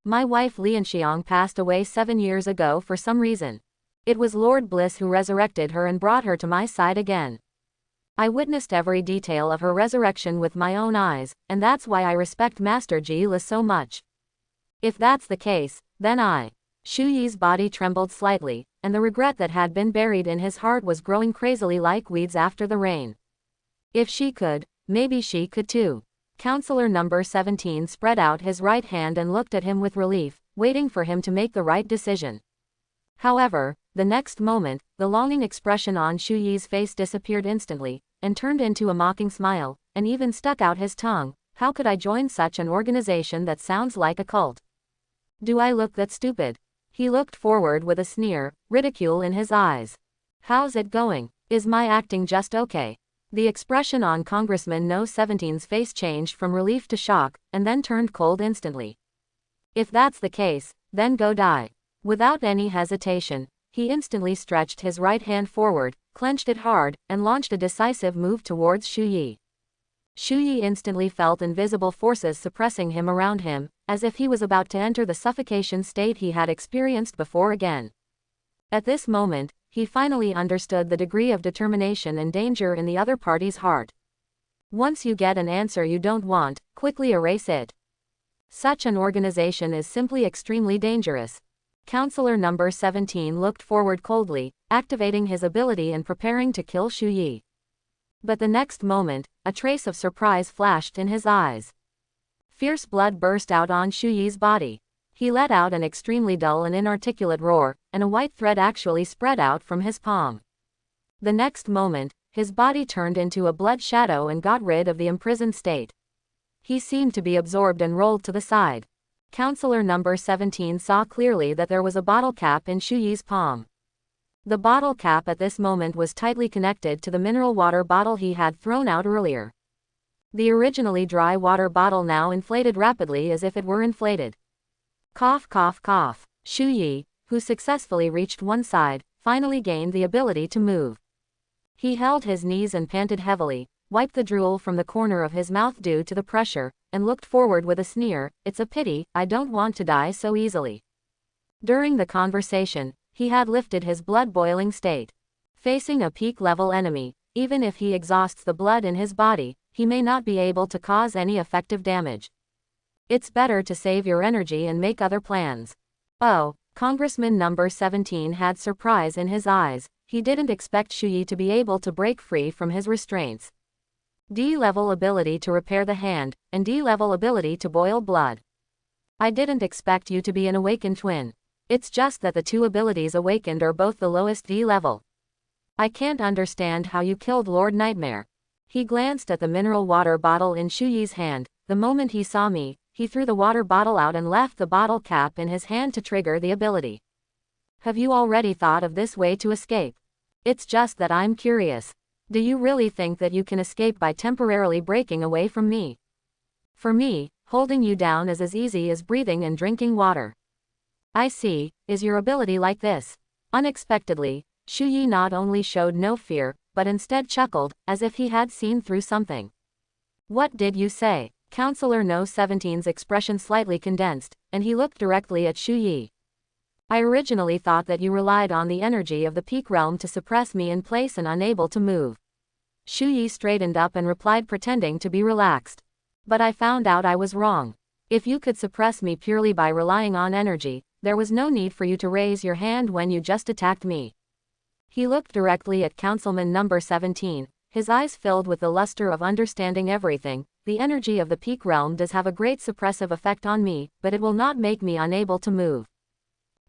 [SPEAKER 1] My wife Lianxiang passed away 7 years ago for some reason. It was Lord Bliss who resurrected her and brought her to my side again. I witnessed every detail of her resurrection with my own eyes, and that's why I respect Master Ji Le so much. If that's the case, then Shu Yi's body trembled slightly, and the regret that had been buried in his heart was growing crazily like weeds after the rain. If she could, maybe she could too. Councilor number 17 spread out his right hand and looked at him with relief, waiting for him to make the right decision. However, the next moment, the longing expression on Shu Yi's face disappeared instantly, and turned into a mocking smile, and even stuck out his tongue. How could I join such an organization that sounds like a cult? Do I look that stupid? He looked forward with a sneer, ridicule in his eyes. How's it going? Is my acting just okay? The expression on Congressman No 17's face changed from relief to shock, and then turned cold instantly. If that's the case, then go die. Without any hesitation, he instantly stretched his right hand forward, clenched it hard, and launched a decisive move towards Shu Yi. Shu Yi instantly felt invisible forces suppressing him around him, as if he was about to enter the suffocation state he had experienced before again. At this moment, he finally understood the degree of determination and danger in the other party's heart. Once you get an answer you don't want, quickly erase it. Such an organization is simply extremely dangerous. Councilor number 17 looked forward coldly, activating his ability and preparing to kill Shu Yi. But the next moment, a trace of surprise flashed in his eyes. Fierce blood burst out on Shu Yi's body. He let out an extremely dull and inarticulate roar, and a white thread actually spread out from his palm. The next moment, his body turned into a blood shadow and got rid of the imprisoned state. He seemed to be absorbed and rolled to the side. Councilor number 17 saw clearly that there was a bottle cap in Shu Yi's palm. The bottle cap at this moment was tightly connected to the mineral water bottle he had thrown out earlier. The originally dry water bottle now inflated rapidly as if it were inflated. Cough cough cough. Shu Yi, who successfully reached one side, finally gained the ability to move. He held his knees and panted heavily, wiped the drool from the corner of his mouth due to the pressure, and looked forward with a sneer. It's a pity, I don't want to die so easily. During the conversation, he had lifted his blood-boiling state. Facing a peak-level enemy, even if he exhausts the blood in his body, he may not be able to cause any effective damage. It's better to save your energy and make other plans. Oh, Congressman number 17 had surprise in his eyes. He didn't expect Shu Yi to be able to break free from his restraints. D-level ability to repair the hand, and D-level ability to boil blood. I didn't expect you to be an awakened twin. It's just that the two abilities awakened are both the lowest D-level. I can't understand how you killed Lord Nightmare. He glanced at the mineral water bottle in Shu Yi's hand. The moment he saw me, he threw the water bottle out and left the bottle cap in his hand to trigger the ability. Have you already thought of this way to escape? It's just that I'm curious. Do you really think that you can escape by temporarily breaking away from me? For me, holding you down is as easy as breathing and drinking water. I see. Is your ability like this? Unexpectedly, Shu Yi not only showed no fear, but instead chuckled, as if he had seen through something. What did you say? Councilor No 17's expression slightly condensed, and he looked directly at Shu Yi. I originally thought that you relied on the energy of the peak realm to suppress me in place and unable to move. Shu Yi straightened up and replied, pretending to be relaxed. But I found out I was wrong. If you could suppress me purely by relying on energy, there was no need for you to raise your hand when you just attacked me. He looked directly at Councilman number 17, his eyes filled with the luster of understanding everything. The energy of the peak realm does have a great suppressive effect on me, but it will not make me unable to move.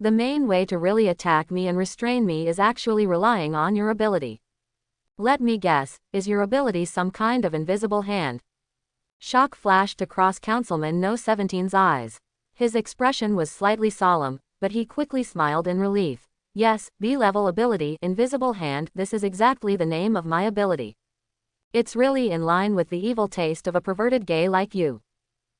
[SPEAKER 1] The main way to really attack me and restrain me is actually relying on your ability. Let me guess, is your ability some kind of invisible hand? Shock flashed across Councilman No 17's eyes. His expression was slightly solemn, but he quickly smiled in relief. Yes, B-level ability, invisible hand, this is exactly the name of my ability. It's really in line with the evil taste of a perverted gay like you.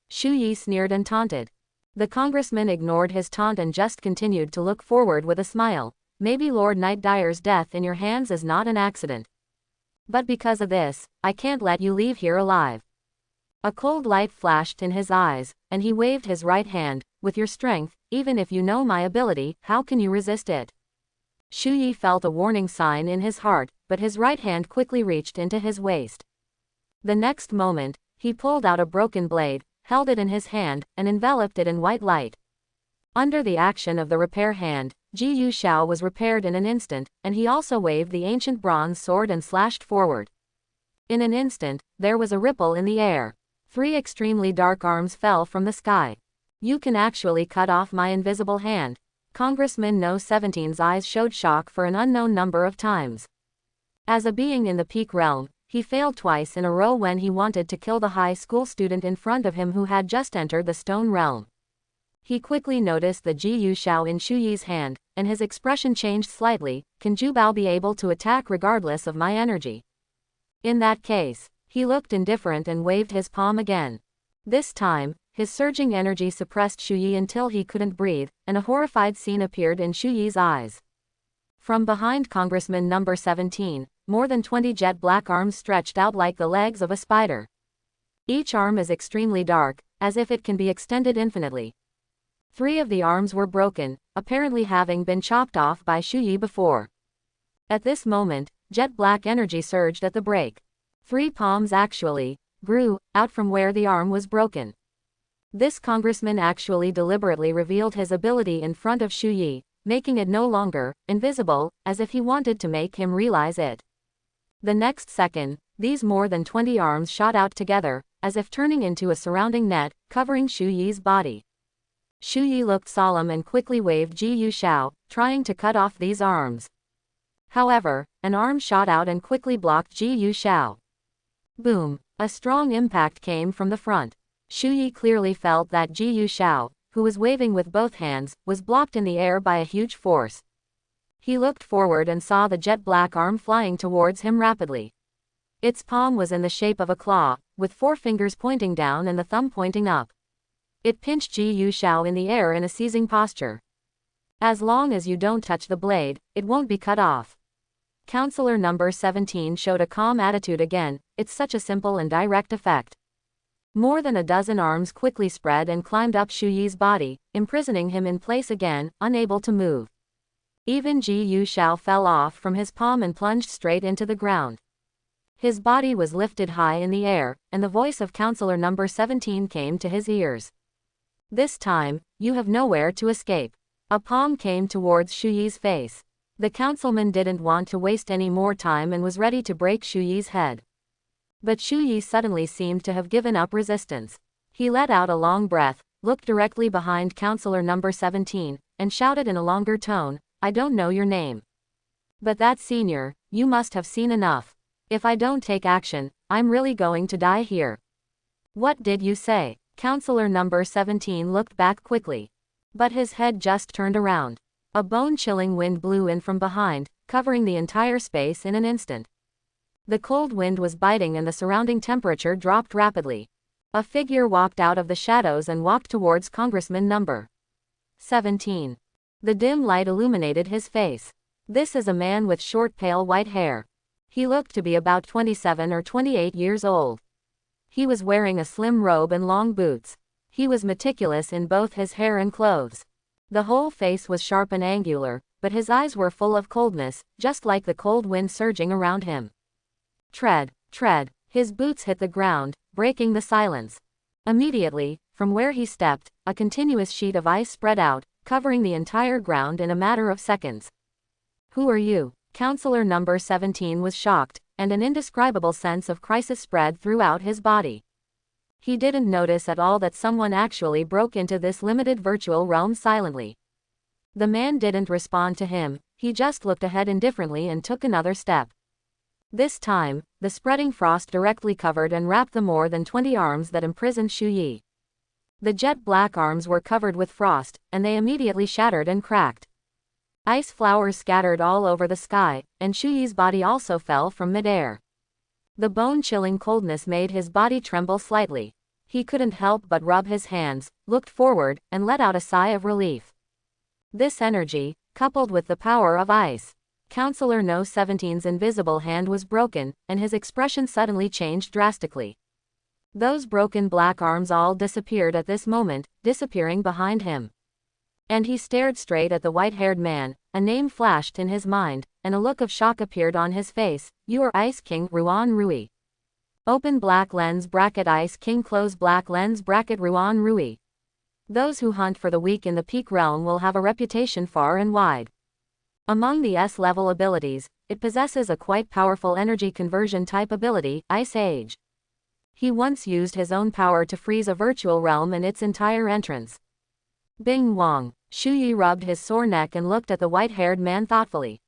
[SPEAKER 1] Shu Yi sneered and taunted. The congressman ignored his taunt and just continued to look forward with a smile. Maybe Lord Nightdire's death in your hands is not an accident. But because of this, I can't let you leave here alive. A cold light flashed in his eyes, and he waved his right hand. With your strength, even if you know my ability, how can you resist it? Shui felt a warning sign in his heart, but his right hand quickly reached into his waist. The next moment, he pulled out a broken blade, held it in his hand, and enveloped it in white light. Under the action of the repair hand, Ji Yu Xiao was repaired in an instant, and he also waved the ancient bronze sword and slashed forward. In an instant, there was a ripple in the air. 3 extremely dark arms fell from the sky. You can actually cut off my invisible hand. Congressman No 17's eyes showed shock for an unknown number of times. As a being in the peak realm, he failed twice in a row when he wanted to kill the high school student in front of him who had just entered the stone realm. He quickly noticed the Ji Yu Xiao in Shuyi's hand, and his expression changed slightly. Can Jubao be able to attack regardless of my energy? In that case, he looked indifferent and waved his palm again. This time, his surging energy suppressed Shuyi until he couldn't breathe, and a horrified scene appeared in Shuyi's eyes. From behind Congressman number 17, more than 20 jet black arms stretched out like the legs of a spider. Each arm is extremely dark, as if it can be extended infinitely. 3 of the arms were broken, apparently having been chopped off by Shuyi before. At this moment, jet black energy surged at the break. 3 palms actually grew out from where the arm was broken. This congressman actually deliberately revealed his ability in front of Shuyi, making it no longer invisible, as if he wanted to make him realize it. The next second, these more than 20 arms shot out together, as if turning into a surrounding net, covering Shuyi's body. Shuyi looked solemn and quickly waved Ji Yu Xiao, trying to cut off these arms. However, an arm shot out and quickly blocked Ji Yu Xiao. Boom! A strong impact came from the front. Shuyi clearly felt that Ji Yu Xiao, who was waving with both hands, was blocked in the air by a huge force. He looked forward and saw the jet black arm flying towards him rapidly. Its palm was in the shape of a claw, with 4 fingers pointing down and the thumb pointing up. It pinched Ji Yu Xiao in the air in a seizing posture. As long as you don't touch the blade, it won't be cut off. Councilor number 17 showed a calm attitude again. It's such a simple and direct effect. More than a dozen arms quickly spread and climbed up Shuyi's body, imprisoning him in place again, unable to move. Even Ji Yu Xiao fell off from his palm and plunged straight into the ground. His body was lifted high in the air, and the voice of Councilor number 17 came to his ears. This time, you have nowhere to escape. A palm came towards Shuyi's face. The councilman didn't want to waste any more time and was ready to break Shuyi's head. But Shuyi suddenly seemed to have given up resistance. He let out a long breath, looked directly behind Councilor number 17, and shouted in a longer tone, I don't know your name. But that senior, you must have seen enough. If I don't take action, I'm really going to die here. What did you say? Councilor number 17 looked back quickly. But his head just turned around. A bone-chilling wind blew in from behind, covering the entire space in an instant. The cold wind was biting and the surrounding temperature dropped rapidly. A figure walked out of the shadows and walked towards Congressman number 17. The dim light illuminated his face. This is a man with short pale white hair. He looked to be about 27 or 28 years old. He was wearing a slim robe and long boots. He was meticulous in both his hair and clothes. The whole face was sharp and angular, but his eyes were full of coldness, just like the cold wind surging around him. Tread, tread. His boots hit the ground, breaking the silence. Immediately, from where he stepped, a continuous sheet of ice spread out, covering the entire ground in a matter of seconds. Who are you? Councilor number 17 was shocked, and an indescribable sense of crisis spread throughout his body. He didn't notice at all that someone actually broke into this limited virtual realm silently. The man didn't respond to him, he just looked ahead indifferently and took another step. This time, the spreading frost directly covered and wrapped the more than 20 arms that imprisoned Shuyi. The jet black arms were covered with frost, and they immediately shattered and cracked. Ice flowers scattered all over the sky, and Shuyi's body also fell from midair. The bone-chilling coldness made his body tremble slightly. He couldn't help but rub his hands, looked forward, and let out a sigh of relief. This energy, coupled with the power of ice. Councilor No 17's invisible hand was broken, and his expression suddenly changed drastically. Those broken black arms all disappeared at this moment, disappearing behind him. And he stared straight at the white-haired man. A name flashed in his mind, and a look of shock appeared on his face. You are Ice King Ruan Rui. Open black lens bracket Ice King close black lens bracket Ruan Rui. Those who hunt for the weak in the peak realm will have a reputation far and wide. Among the S-level abilities, it possesses a quite powerful energy conversion type ability, Ice Age. He once used his own power to freeze a virtual realm in its entire entrance. Bing Wong. Shui rubbed his sore neck and looked at the white-haired man thoughtfully.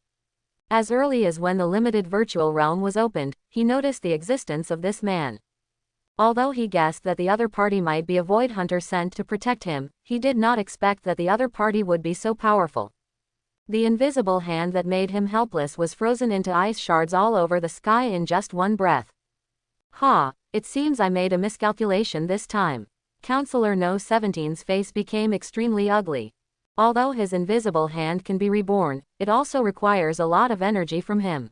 [SPEAKER 1] As early as when the limited virtual realm was opened, he noticed the existence of this man. Although he guessed that the other party might be a void hunter sent to protect him, he did not expect that the other party would be so powerful. The invisible hand that made him helpless was frozen into ice shards all over the sky in just one breath. Ha, it seems I made a miscalculation this time. Councilor No 17's face became extremely ugly. Although his invisible hand can be reborn, it also requires a lot of energy from him.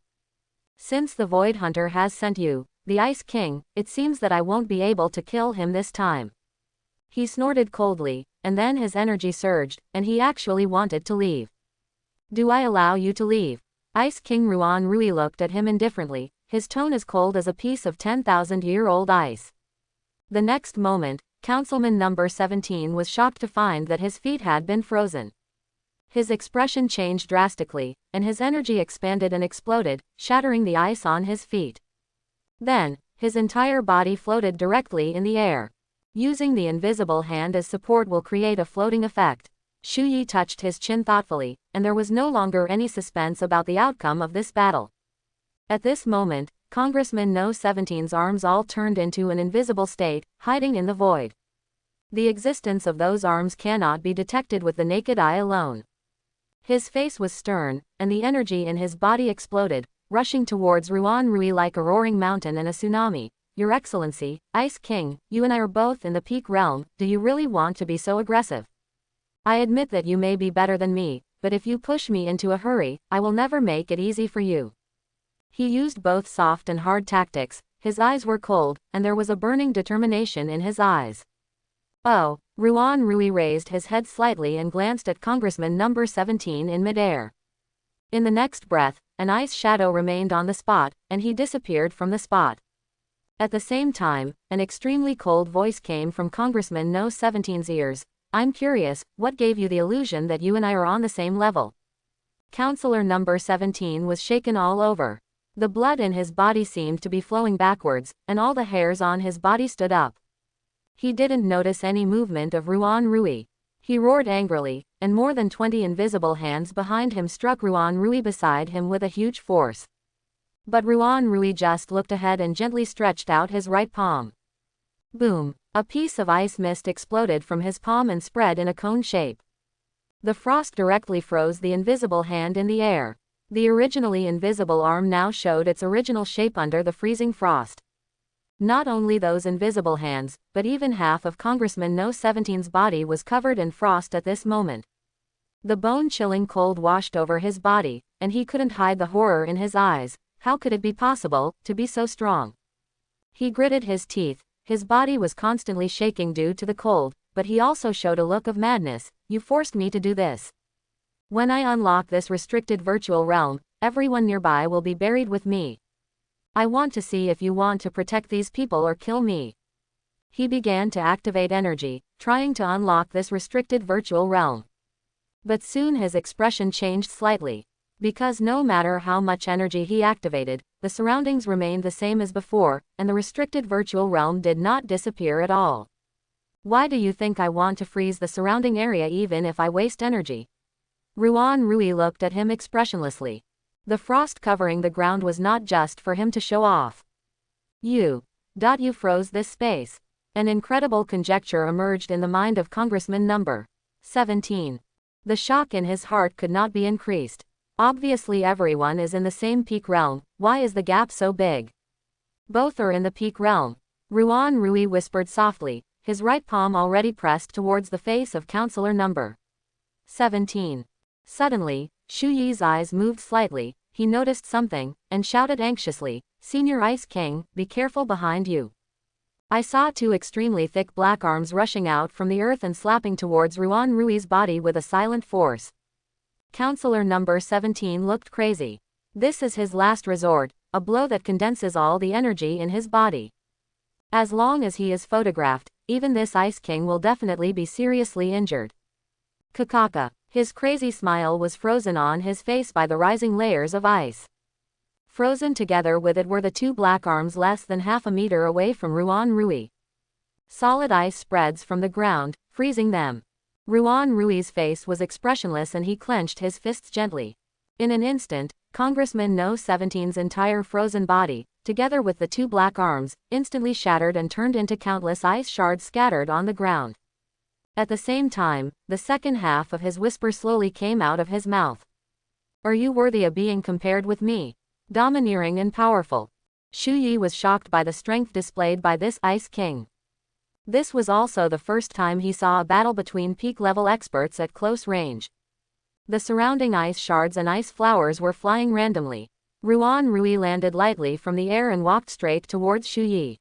[SPEAKER 1] Since the Void Hunter has sent you, the Ice King, it seems that I won't be able to kill him this time. He snorted coldly, and then his energy surged, and he actually wanted to leave. Do I allow you to leave? Ice King Ruan Rui looked at him indifferently, his tone as cold as a piece of 10,000-year-old ice. The next moment, Councilman number 17 was shocked to find that his feet had been frozen. His expression changed drastically, and his energy expanded and exploded, shattering the ice on his feet. Then, his entire body floated directly in the air. Using the invisible hand as support will create a floating effect. Shui touched his chin thoughtfully, and there was no longer any suspense about the outcome of this battle. At this moment, Congressman No 17's arms all turned into an invisible state, hiding in the void. The existence of those arms cannot be detected with the naked eye alone. His face was stern, and the energy in his body exploded, rushing towards Ruan Rui like a roaring mountain and a tsunami. Your Excellency, Ice King, you and I are both in the peak realm, do you really want to be so aggressive? I admit that you may be better than me, but if you push me into a hurry, I will never make it easy for you. He used both soft and hard tactics, his eyes were cold, and there was a burning determination in his eyes. Oh, Ruan Rui raised his head slightly and glanced at Congressman number 17 in midair. In the next breath, an ice shadow remained on the spot, and he disappeared from the spot. At the same time, an extremely cold voice came from Congressman No 17's ears. I'm curious, what gave you the illusion that you and I are on the same level? Councilor number 17 was shaken all over. The blood in his body seemed to be flowing backwards, and all the hairs on his body stood up. He didn't notice any movement of Ruan Rui. He roared angrily, and more than 20 invisible hands behind him struck Ruan Rui beside him with a huge force. But Ruan Rui just looked ahead and gently stretched out his right palm. Boom! A piece of ice mist exploded from his palm and spread in a cone shape. The frost directly froze the invisible hand in the air. The originally invisible arm now showed its original shape under the freezing frost. Not only those invisible hands, but even half of Congressman No 17's body was covered in frost at this moment. The bone-chilling cold washed over his body, and he couldn't hide the horror in his eyes. How could it be possible to be so strong? He gritted his teeth. His body was constantly shaking due to the cold, but he also showed a look of madness. You forced me to do this. When I unlock this restricted virtual realm, everyone nearby will be buried with me. I want to see if you want to protect these people or kill me. He began to activate energy, trying to unlock this restricted virtual realm. But soon his expression changed slightly. Because no matter how much energy he activated, the surroundings remained the same as before, and the restricted virtual realm did not disappear at all. Why do you think I want to freeze the surrounding area even if I waste energy? Ruan Rui looked at him expressionlessly. The frost covering the ground was not just for him to show off. You froze this space. An incredible conjecture emerged in the mind of Congressman number 17. The shock in his heart could not be increased. Obviously everyone is in the same peak realm, why is the gap so big? Both are in the peak realm. Ruan Rui whispered softly, his right palm already pressed towards the face of Councilor number 17. Suddenly, Shu Yi's eyes moved slightly, he noticed something, and shouted anxiously, "Senior Ice King, be careful behind you." I saw two extremely thick black arms rushing out from the earth and slapping towards Ruan Rui's body with a silent force. Councilor number 17 looked crazy. This is his last resort, a blow that condenses all the energy in his body. As long as he is photographed, even this Ice King will definitely be seriously injured. Kakaka. His crazy smile was frozen on his face by the rising layers of ice. Frozen together with it were the two black arms less than half a meter away from Ruan Rui. Solid ice spreads from the ground, freezing them. Ruan Rui's face was expressionless and he clenched his fists gently. In an instant, Congressman No 17's entire frozen body, together with the two black arms, instantly shattered and turned into countless ice shards scattered on the ground. At the same time, the second half of his whisper slowly came out of his mouth. "Are you worthy of being compared with me? Domineering and powerful." Shu Yi was shocked by the strength displayed by this Ice King. This was also the first time he saw a battle between peak-level experts at close range. The surrounding ice shards and ice flowers were flying randomly. Ruan Rui landed lightly from the air and walked straight towards Shu Yi.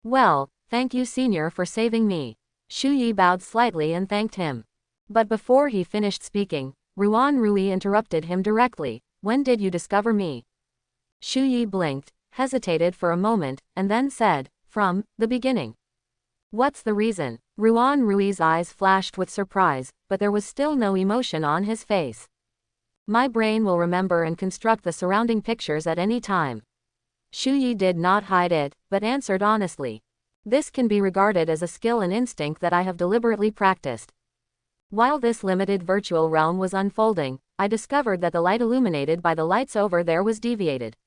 [SPEAKER 1] "Well, thank you Senior for saving me." Shu Yi bowed slightly and thanked him. But before he finished speaking, Ruan Rui interrupted him directly. "When did you discover me?" Shu Yi blinked, hesitated for a moment, and then said, "From the beginning." "What's the reason?" Ruan Rui's eyes flashed with surprise, but there was still no emotion on his face. "My brain will remember and construct the surrounding pictures at any time." Shu Yi did not hide it, but answered honestly. "This can be regarded as a skill and instinct that I have deliberately practiced. While this limited virtual realm was unfolding, I discovered that the light illuminated by the lights over there was deviated."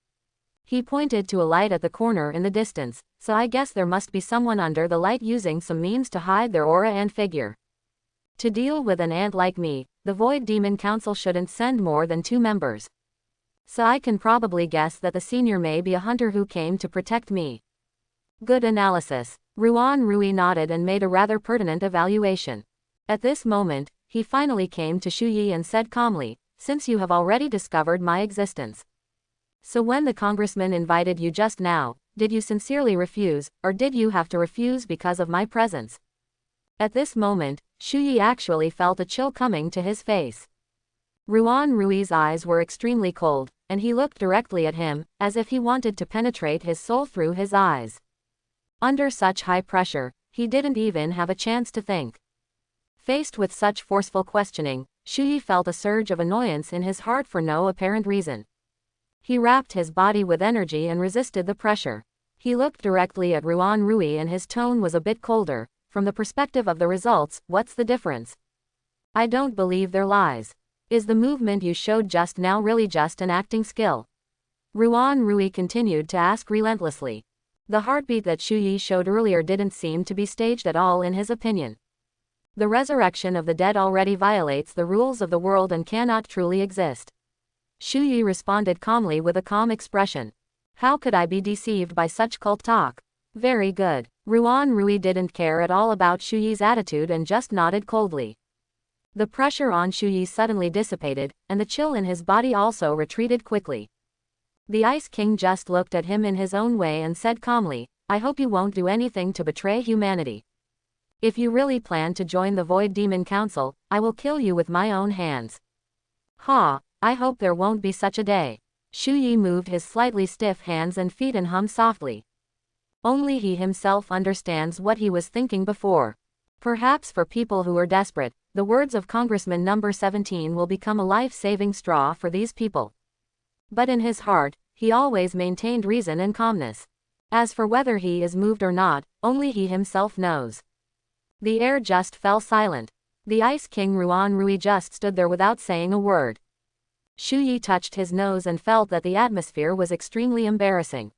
[SPEAKER 1] He pointed to a light at the corner in the distance, "So I guess there must be someone under the light using some means to hide their aura and figure. To deal with an ant like me, the Void Demon Council shouldn't send more than 2 members. So I can probably guess that the senior may be a hunter who came to protect me." "Good analysis." Ruan Rui nodded and made a rather pertinent evaluation. At this moment, he finally came to Shu Yi and said calmly, "Since you have already discovered my existence. So when the congressman invited you just now, did you sincerely refuse, or did you have to refuse because of my presence?" At this moment, Shu Yi actually felt a chill coming to his face. Ruan Rui's eyes were extremely cold, and he looked directly at him, as if he wanted to penetrate his soul through his eyes. Under such high pressure, he didn't even have a chance to think. Faced with such forceful questioning, Shu Yi felt a surge of annoyance in his heart for no apparent reason. He wrapped his body with energy and resisted the pressure. He looked directly at Ruan Rui and his tone was a bit colder. "From the perspective of the results, what's the difference? I don't believe their lies. Is the movement you showed just now really just an acting skill?" Ruan Rui continued to ask relentlessly. The heartbeat that Shu Yi showed earlier didn't seem to be staged at all in his opinion. The resurrection of the dead already violates the rules of the world and cannot truly exist. Shu Yi responded calmly with a calm expression. "How could I be deceived by such cult talk?" "Very good." Ruan Rui didn't care at all about Shu Yi's attitude and just nodded coldly. The pressure on Shu Yi suddenly dissipated, and the chill in his body also retreated quickly. The Ice King just looked at him in his own way and said calmly, "I hope you won't do anything to betray humanity. If you really plan to join the Void Demon Council, I will kill you with my own hands." "Ha, I hope there won't be such a day." Shu Yi moved his slightly stiff hands and feet and hummed softly. Only he himself understands what he was thinking before. Perhaps for people who are desperate, the words of Congressman number 17 will become a life-saving straw for these people. But in his heart, he always maintained reason and calmness. As for whether he is moved or not, only he himself knows. The air just fell silent. The Ice King Ruan Rui just stood there without saying a word. Shu Yi touched his nose and felt that the atmosphere was extremely embarrassing.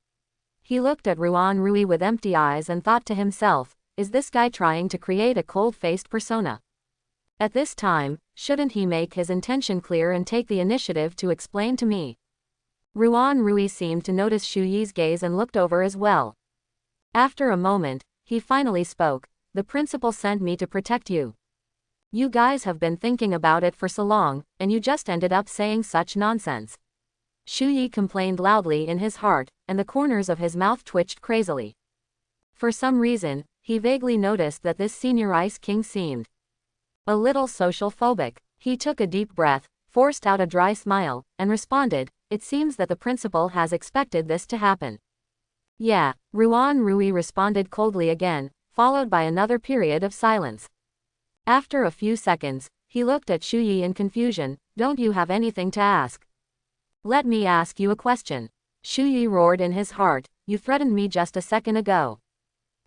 [SPEAKER 1] He looked at Ruan Rui with empty eyes and thought to himself, "Is this guy trying to create a cold-faced persona? At this time, shouldn't he make his intention clear and take the initiative to explain to me?" Ruan Rui seemed to notice Shu Yi's gaze and looked over as well. After a moment, he finally spoke, "The principal sent me to protect you." You guys have been thinking about it for so long, and you just ended up saying such nonsense. Shui complained loudly in his heart, and the corners of his mouth twitched crazily. For some reason, he vaguely noticed that this senior Ice King seemed a little social phobic. He took a deep breath, forced out a dry smile, and responded, "It seems that the principal has expected this to happen." "Yeah," Ruan Rui responded coldly again, followed by another period of silence. After a few seconds, he looked at Shui in confusion. "Don't you have anything to ask?" "Let me ask you a question." Shui roared in his heart, "You threatened me just a second ago.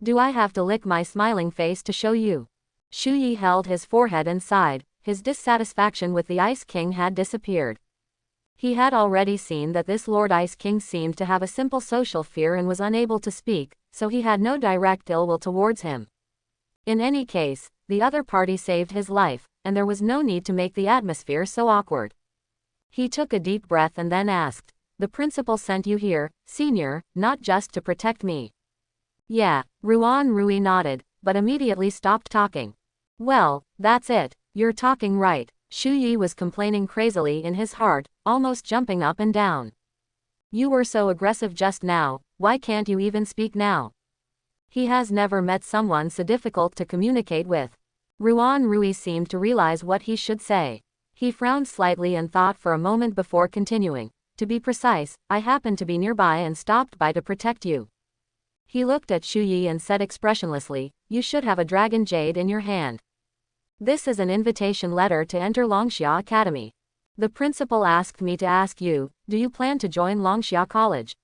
[SPEAKER 1] Do I have to lick my smiling face to show you?" Shui held his forehead and sighed. His dissatisfaction with the Ice King had disappeared. He had already seen that this Lord Ice King seemed to have a simple social fear and was unable to speak, so he had no direct ill will towards him. In any case, the other party saved his life, and there was no need to make the atmosphere so awkward. He took a deep breath and then asked, "The principal sent you here, senior, not just to protect me?" "Yeah," Ruan Rui nodded, but immediately stopped talking. "Well, that's it. You're talking right." Shui was complaining crazily in his heart, almost jumping up and down. "You were so aggressive just now, why can't you even speak now?" He has never met someone so difficult to communicate with. Ruan Rui seemed to realize what he should say. He frowned slightly and thought for a moment before continuing. "To be precise, I happened to be nearby and stopped by to protect you." He looked at Shui and said expressionlessly, "You should have a dragon jade in your hand. This is an invitation letter to enter Longxia Academy. The principal asked me to ask you, do you plan to join Longxia College?"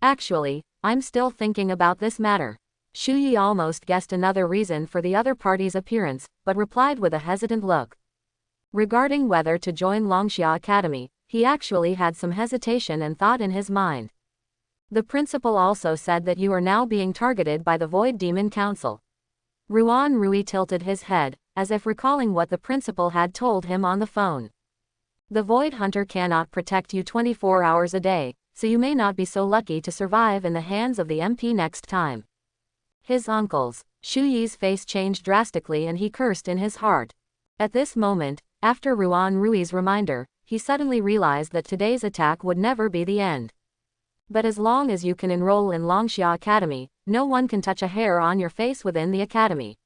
[SPEAKER 1] "Actually, I'm still thinking about this matter." Shui almost guessed another reason for the other party's appearance, but replied with a hesitant look. Regarding whether to join Longxia Academy, he actually had some hesitation and thought in his mind. "The principal also said that you are now being targeted by the Void Demon Council." Ruan Rui tilted his head, as if recalling what the principal had told him on the phone. "The Void Hunter cannot protect you 24 hours a day, so you may not be so lucky to survive in the hands of the MP next time." His uncles. Shuyi's face changed drastically and he cursed in his heart. At this moment, after Ruan Rui's reminder, he suddenly realized that today's attack would never be the end. "But as long as you can enroll in Longxia Academy, no one can touch a hair on your face within the academy.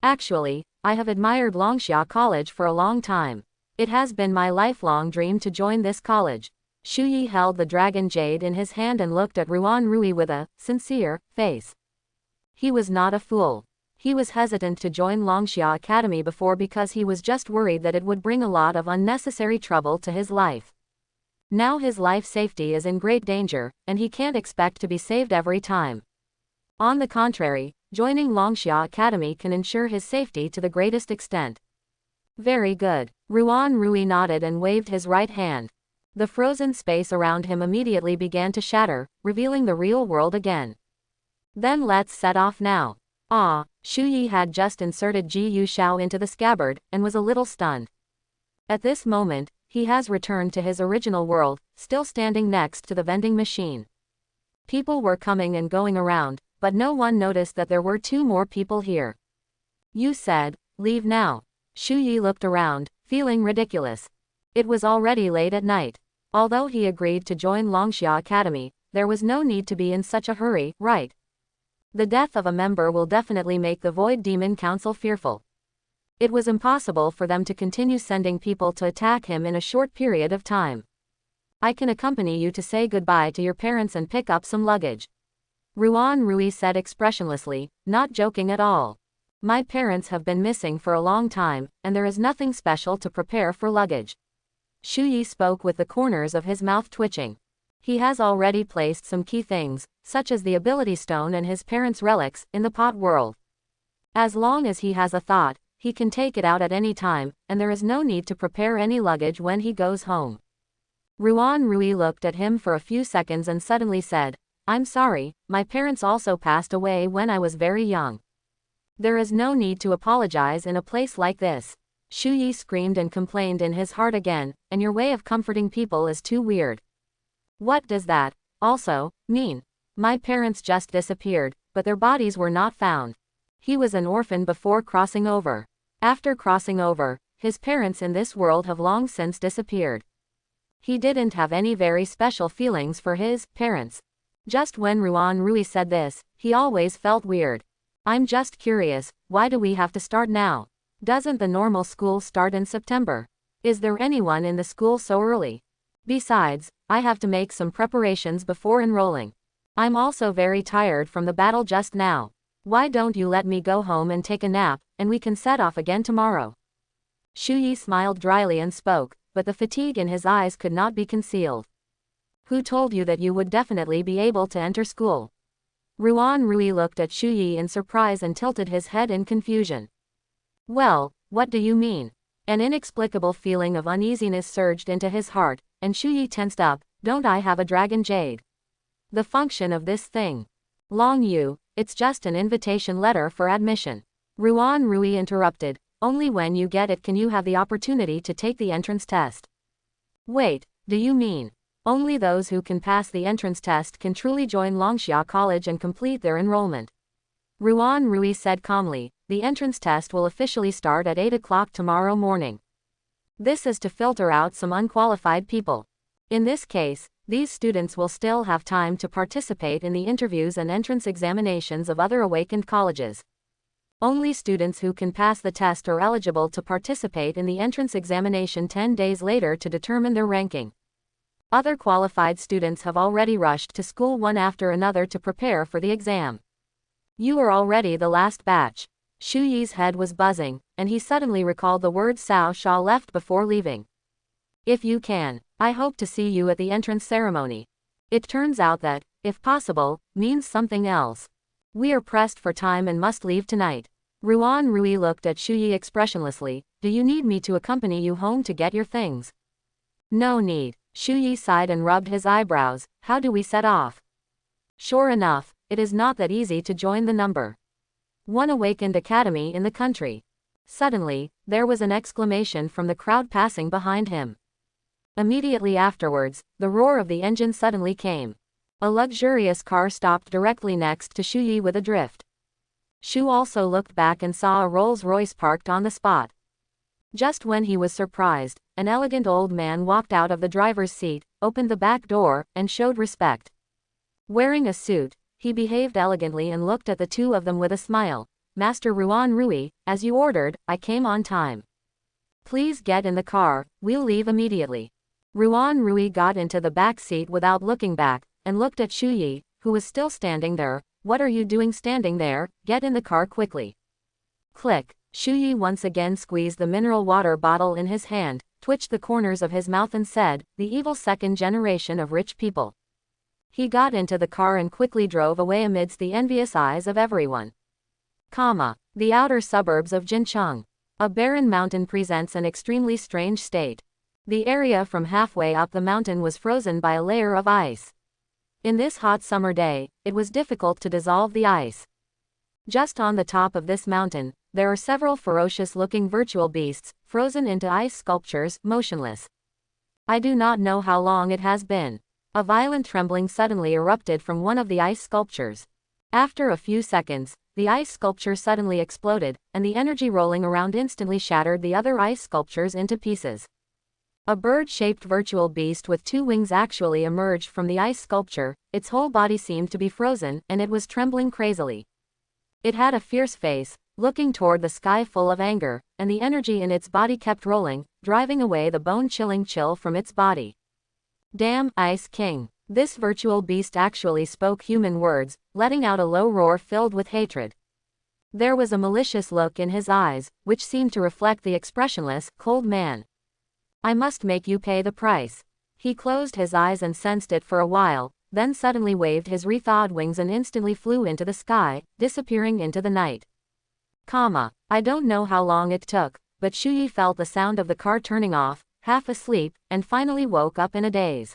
[SPEAKER 1] Actually, I have admired Longxia College for a long time. It has been my lifelong dream to join this college." Shui held the dragon jade in his hand and looked at Ruan Rui with a sincere face. He was not a fool. He was hesitant to join Longxia Academy before because he was just worried that it would bring a lot of unnecessary trouble to his life. Now his life safety is in great danger, and he can't expect to be saved every time. On the contrary, joining Longxia Academy can ensure his safety to the greatest extent. "Very good." Ruan Rui nodded and waved his right hand. The frozen space around him immediately began to shatter, revealing the real world again. "Then let's set off now." "Ah." Shui had just inserted Ji Yu Shao into the scabbard, and was a little stunned. At this moment, he has returned to his original world, still standing next to the vending machine. People were coming and going around, but no one noticed that there were 2 more people here. "You said, leave now." Shui looked around, feeling ridiculous. It was already late at night. Although he agreed to join Longxia Academy, there was no need to be in such a hurry, right? The death of a member will definitely make the Void Demon Council fearful. It was impossible for them to continue sending people to attack him in a short period of time. "I can accompany you to say goodbye to your parents and pick up some luggage." Ruan Rui said expressionlessly, not joking at all. "My parents have been missing for a long time, and there is nothing special to prepare for luggage." Shui spoke with the corners of his mouth twitching. He has already placed some key things, such as the ability stone and his parents' relics, in the pot world. As long as he has a thought, he can take it out at any time, and there is no need to prepare any luggage when he goes home. Ruan Rui looked at him for a few seconds and suddenly said, "I'm sorry, my parents also passed away when I was very young. There is no need to apologize in a place like this." Shui screamed and complained in his heart again, "And your way of comforting people is too weird. What does that, also, mean? My parents just disappeared, but their bodies were not found. He was an orphan before crossing over. After crossing over, his parents in this world have long since disappeared. He didn't have any very special feelings for his parents. Just when Ruan Rui said this, he always felt weird. I'm just curious, why do we have to start now? Doesn't the normal school start in September? Is there anyone in the school so early? Besides, I have to make some preparations before enrolling. I'm also very tired from the battle just now. Why don't you let me go home and take a nap, and we can set off again tomorrow? Shui smiled dryly and spoke, but the fatigue in his eyes could not be concealed. Who told you that you would definitely be able to enter school? Ruan Rui looked at Shui in surprise and tilted his head in confusion. Well, what do you mean? An inexplicable feeling of uneasiness surged into his heart, and Shui tensed up. Don't I have a dragon jade? The function of this thing. Long Yu, it's just an invitation letter for admission. Ruan Rui interrupted. Only when you get it can you have the opportunity to take the entrance test. Wait, do you mean only those who can pass the entrance test can truly join Longxia College and complete their enrollment? Ruan Rui said calmly. The entrance test will officially start at 8 o'clock tomorrow morning. This is to filter out some unqualified people. In this case, these students will still have time to participate in the interviews and entrance examinations of other awakened colleges. Only students who can pass the test are eligible to participate in the entrance examination 10 days later to determine their ranking. Other qualified students have already rushed to school one after another to prepare for the exam. You are already the last batch. Shuyi's head was buzzing, and he suddenly recalled the words Cao Sha left before leaving. If you can, I hope to see you at the entrance ceremony. It turns out that, if possible, means something else. We are pressed for time and must leave tonight. Ruan Rui looked at Shui expressionlessly. Do you need me to accompany you home to get your things? No need. Shui sighed and rubbed his eyebrows. How do we set off? Sure enough, it is not that easy to join the number one awakened academy in the country. Suddenly, there was an exclamation from the crowd passing behind him. Immediately afterwards, the roar of the engine suddenly came. A luxurious car stopped directly next to Shui with a drift. Shu also looked back and saw a Rolls-Royce parked on the spot. Just when he was surprised, an elegant old man walked out of the driver's seat, opened the back door, and showed respect. Wearing a suit, he behaved elegantly and looked at the two of them with a smile. Master Ruan Rui, as you ordered, I came on time. Please get in the car, we'll leave immediately. Ruan Rui got into the back seat without looking back, and looked at Shuyi, who was still standing there. What are you doing standing there? Get in the car quickly. Click. Shuyi once again squeezed the mineral water bottle in his hand, twitched the corners of his mouth and said, the evil second generation of rich people. He got into the car and quickly drove away amidst the envious eyes of everyone. The outer suburbs of Jincheng. A barren mountain presents an extremely strange state. The area from halfway up the mountain was frozen by a layer of ice. In this hot summer day, it was difficult to dissolve the ice. Just on the top of this mountain, there are several ferocious-looking virtual beasts, frozen into ice sculptures, motionless. I do not know how long it has been. A violent trembling suddenly erupted from one of the ice sculptures. After a few seconds, the ice sculpture suddenly exploded, and the energy rolling around instantly shattered the other ice sculptures into pieces. A bird-shaped virtual beast with two wings actually emerged from the ice sculpture. Its whole body seemed to be frozen, and it was trembling crazily. It had a fierce face, looking toward the sky full of anger, and the energy in its body kept rolling, driving away the bone-chilling chill from its body. Damn, Ice King. This virtual beast actually spoke human words, letting out a low roar filled with hatred. There was a malicious look in his eyes, which seemed to reflect the expressionless, cold man. I must make you pay the price. He closed his eyes and sensed it for a while, then suddenly waved his rethawed wings and instantly flew into the sky, disappearing into the night. I don't know how long it took, but Shuyi felt the sound of the car turning off, half asleep, and finally woke up in a daze.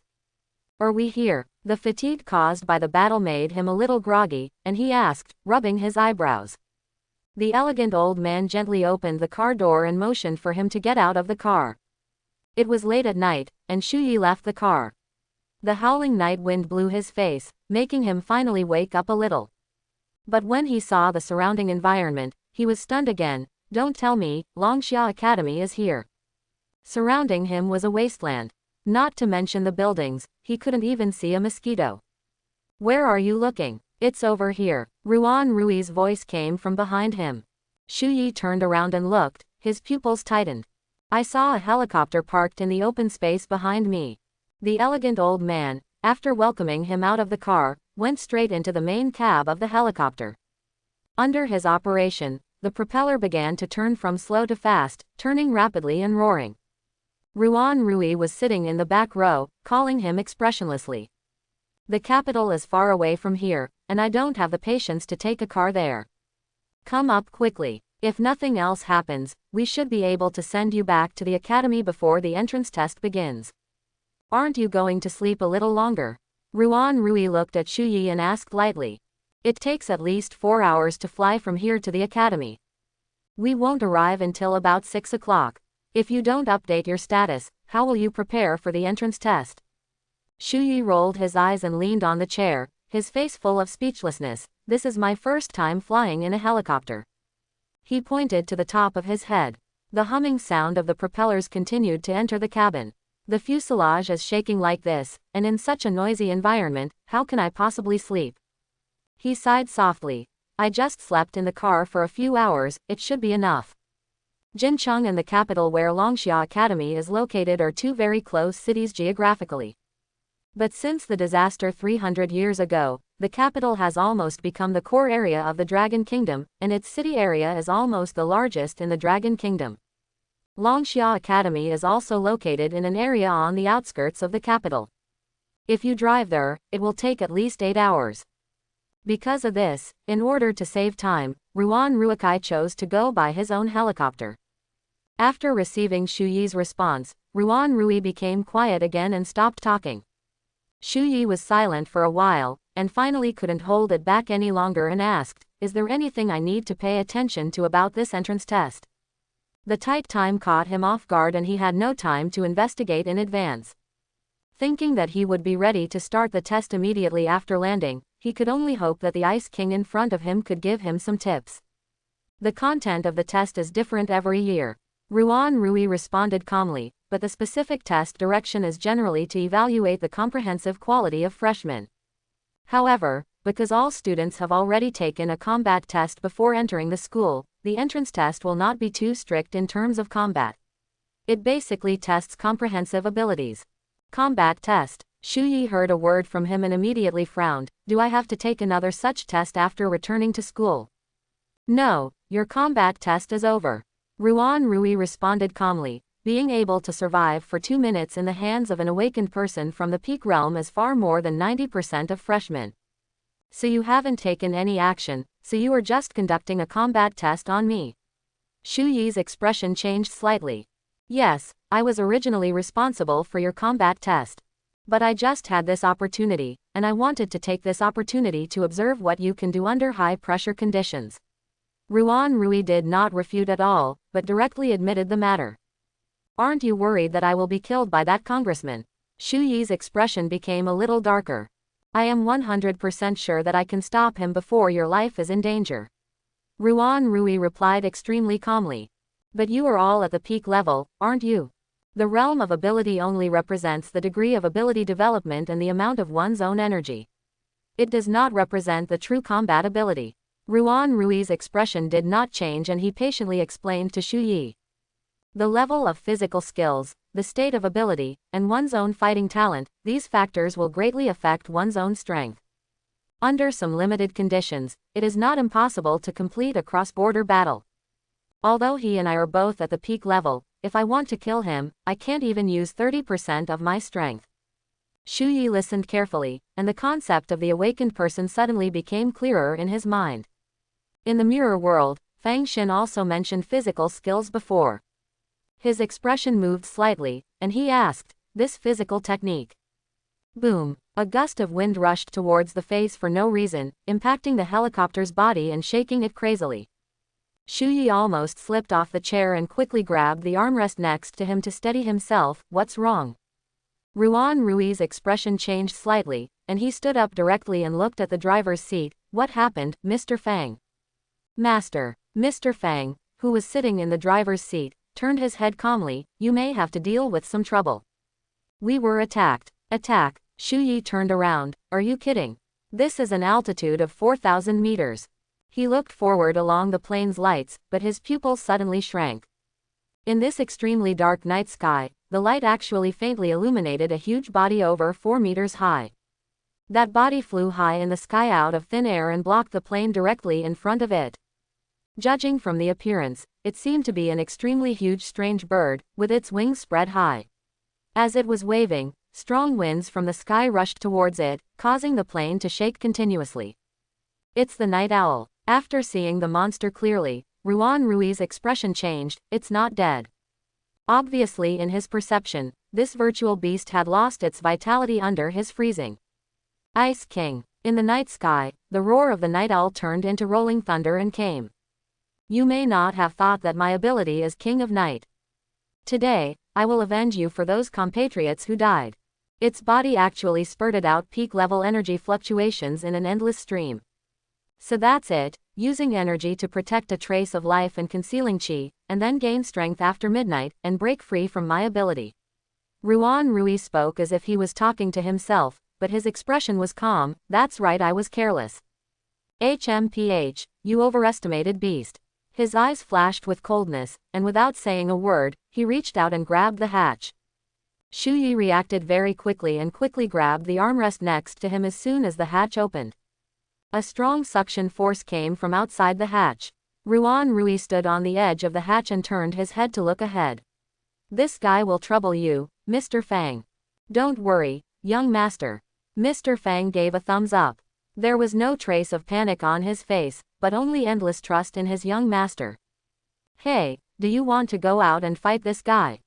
[SPEAKER 1] Are we here? The fatigue caused by the battle made him a little groggy, and he asked, rubbing his eyebrows. The elegant old man gently opened the car door and motioned for him to get out of the car. It was late at night, and Shuyi left the car. The howling night wind blew his face, making him finally wake up a little. But when he saw the surrounding environment, he was stunned again. Don't tell me, Longxia Academy is here. Surrounding him was a wasteland. Not to mention the buildings, he couldn't even see a mosquito. Where are you looking? It's over here. Ruan Rui's voice came from behind him. Shui turned around and looked, his pupils tightened. I saw a helicopter parked in the open space behind me. The elegant old man, after welcoming him out of the car, went straight into the main cab of the helicopter. Under his operation, the propeller began to turn from slow to fast, turning rapidly and roaring. Ruan Rui was sitting in the back row, calling him expressionlessly. The capital is far away from here, and I don't have the patience to take a car there. Come up quickly. If nothing else happens, we should be able to send you back to the academy before the entrance test begins. Aren't you going to sleep a little longer? Ruan Rui looked at Shui and asked lightly. It takes at least 4 hours to fly from here to the academy. We won't arrive until about 6 o'clock. If you don't update your status, how will you prepare for the entrance test? Shui rolled his eyes and leaned on the chair, his face full of speechlessness. This is my first time flying in a helicopter. He pointed to the top of his head. The humming sound of the propellers continued to enter the cabin. The fuselage is shaking like this, and in such a noisy environment, how can I possibly sleep? He sighed softly. I just slept in the car for a few hours, it should be enough. Jincheng and the capital where Longxia Academy is located are two very close cities geographically. But since the disaster 300 years ago, the capital has almost become the core area of the Dragon Kingdom, and its city area is almost the largest in the Dragon Kingdom. Longxia Academy is also located in an area on the outskirts of the capital. If you drive there, it will take at least 8 hours. Because of this, in order to save time, Ruan Ruikai chose to go by his own helicopter. After receiving Shuyi's response, Ruan Rui became quiet again and stopped talking. Shuyi was silent for a while, and finally couldn't hold it back any longer and asked, is there anything I need to pay attention to about this entrance test? The tight time caught him off guard and he had no time to investigate in advance. Thinking that he would be ready to start the test immediately after landing, he could only hope that the Ice King in front of him could give him some tips. The content of the test is different every year. Ruan Rui responded calmly, but the specific test direction is generally to evaluate the comprehensive quality of freshmen. However, because all students have already taken a combat test before entering the school, the entrance test will not be too strict in terms of combat. It basically tests comprehensive abilities. Combat test. Shuyi heard a word from him and immediately frowned. Do I have to take another such test after returning to school? No, your combat test is over. Ruan Rui responded calmly. Being able to survive for 2 minutes in the hands of an awakened person from the peak realm is far more than 90% of freshmen. So you haven't taken any action, so you are just conducting a combat test on me. Shuyi's expression changed slightly. Yes, I was originally responsible for your combat test. But I just had this opportunity, and I wanted to take this opportunity to observe what you can do under high-pressure conditions. Ruan Rui did not refute at all, but directly admitted the matter. Aren't you worried that I will be killed by that congressman? Shuyi's expression became a little darker. I am 100% sure that I can stop him before your life is in danger. Ruan Rui replied extremely calmly. But you are all at the peak level, aren't you? The realm of ability only represents the degree of ability development and the amount of one's own energy. It does not represent the true combat ability. Ruan Rui's expression did not change and he patiently explained to Shuyi. The level of physical skills, the state of ability, and one's own fighting talent, these factors will greatly affect one's own strength. Under some limited conditions, it is not impossible to complete a cross-border battle. Although he and I are both at the peak level, if I want to kill him, I can't even use 30% of my strength. Shuyi listened carefully, and the concept of the awakened person suddenly became clearer in his mind. In the mirror world, Fang Xin also mentioned physical skills before. His expression moved slightly, and he asked, this physical technique. Boom! A gust of wind rushed towards the face for no reason, impacting the helicopter's body and shaking it crazily. Shuyi almost slipped off the chair and quickly grabbed the armrest next to him to steady himself. What's wrong? Ruan Rui's expression changed slightly, and he stood up directly and looked at the driver's seat. What happened, Mr. Fang? Master. Mr. Fang, who was sitting in the driver's seat, turned his head calmly. You may have to deal with some trouble. We were attacked. Attack? Shui turned around. Are you kidding? This is an altitude of 4,000 meters. He looked forward along the plane's lights, but his pupils suddenly shrank. In this extremely dark night sky, the light actually faintly illuminated a huge body over 4 meters high. That body flew high in the sky out of thin air and blocked the plane directly in front of it. Judging from the appearance, it seemed to be an extremely huge strange bird, with its wings spread high. As it was waving, strong winds from the sky rushed towards it, causing the plane to shake continuously. It's the night owl. After seeing the monster clearly, Ruan Rui's expression changed. It's not dead. Obviously, in his perception, this virtual beast had lost its vitality under his freezing. Ice King. In the night sky, the roar of the night owl turned into rolling thunder and came. You may not have thought that my ability is King of Night. Today, I will avenge you for those compatriots who died. Its body actually spurted out peak-level energy fluctuations in an endless stream. So that's it, using energy to protect a trace of life and concealing chi, and then gain strength after midnight, and break free from my ability. Ruan Rui spoke as if he was talking to himself, but his expression was calm. That's right, I was careless. HMPH, you overestimated beast. His eyes flashed with coldness, and without saying a word, he reached out and grabbed the hatch. Shui reacted very quickly and quickly grabbed the armrest next to him as soon as the hatch opened. A strong suction force came from outside the hatch. Ruan Rui stood on the edge of the hatch and turned his head to look ahead. This guy will trouble you, Mr. Fang. Don't worry, young master. Mr. Fang gave a thumbs up. There was no trace of panic on his face, but only endless trust in his young master. Hey, do you want to go out and fight this guy?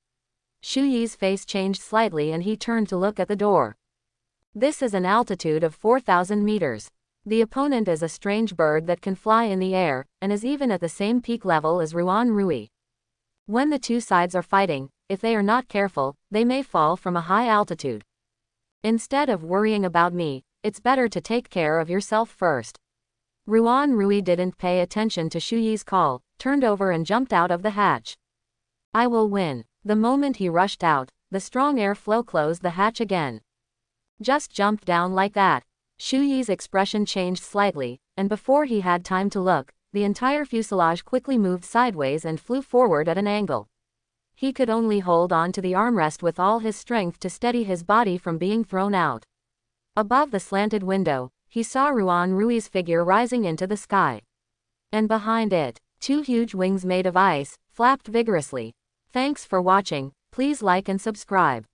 [SPEAKER 1] Shuyi's face changed slightly and he turned to look at the door. This is an altitude of 4,000 meters. The opponent is a strange bird that can fly in the air, and is even at the same peak level as Ruan Rui. When the two sides are fighting, if they are not careful, they may fall from a high altitude. Instead of worrying about me, it's better to take care of yourself first. Ruan Rui didn't pay attention to Shuyi's call, turned over and jumped out of the hatch. I will win. The moment he rushed out, the strong air flow closed the hatch again. Just jumped down like that. Shuyi's expression changed slightly, and before he had time to look, the entire fuselage quickly moved sideways and flew forward at an angle. He could only hold on to the armrest with all his strength to steady his body from being thrown out. Above the slanted window, he saw Ruan Rui's figure rising into the sky. And behind it, two huge wings made of ice, flapped vigorously. Thanks for watching, please like and subscribe.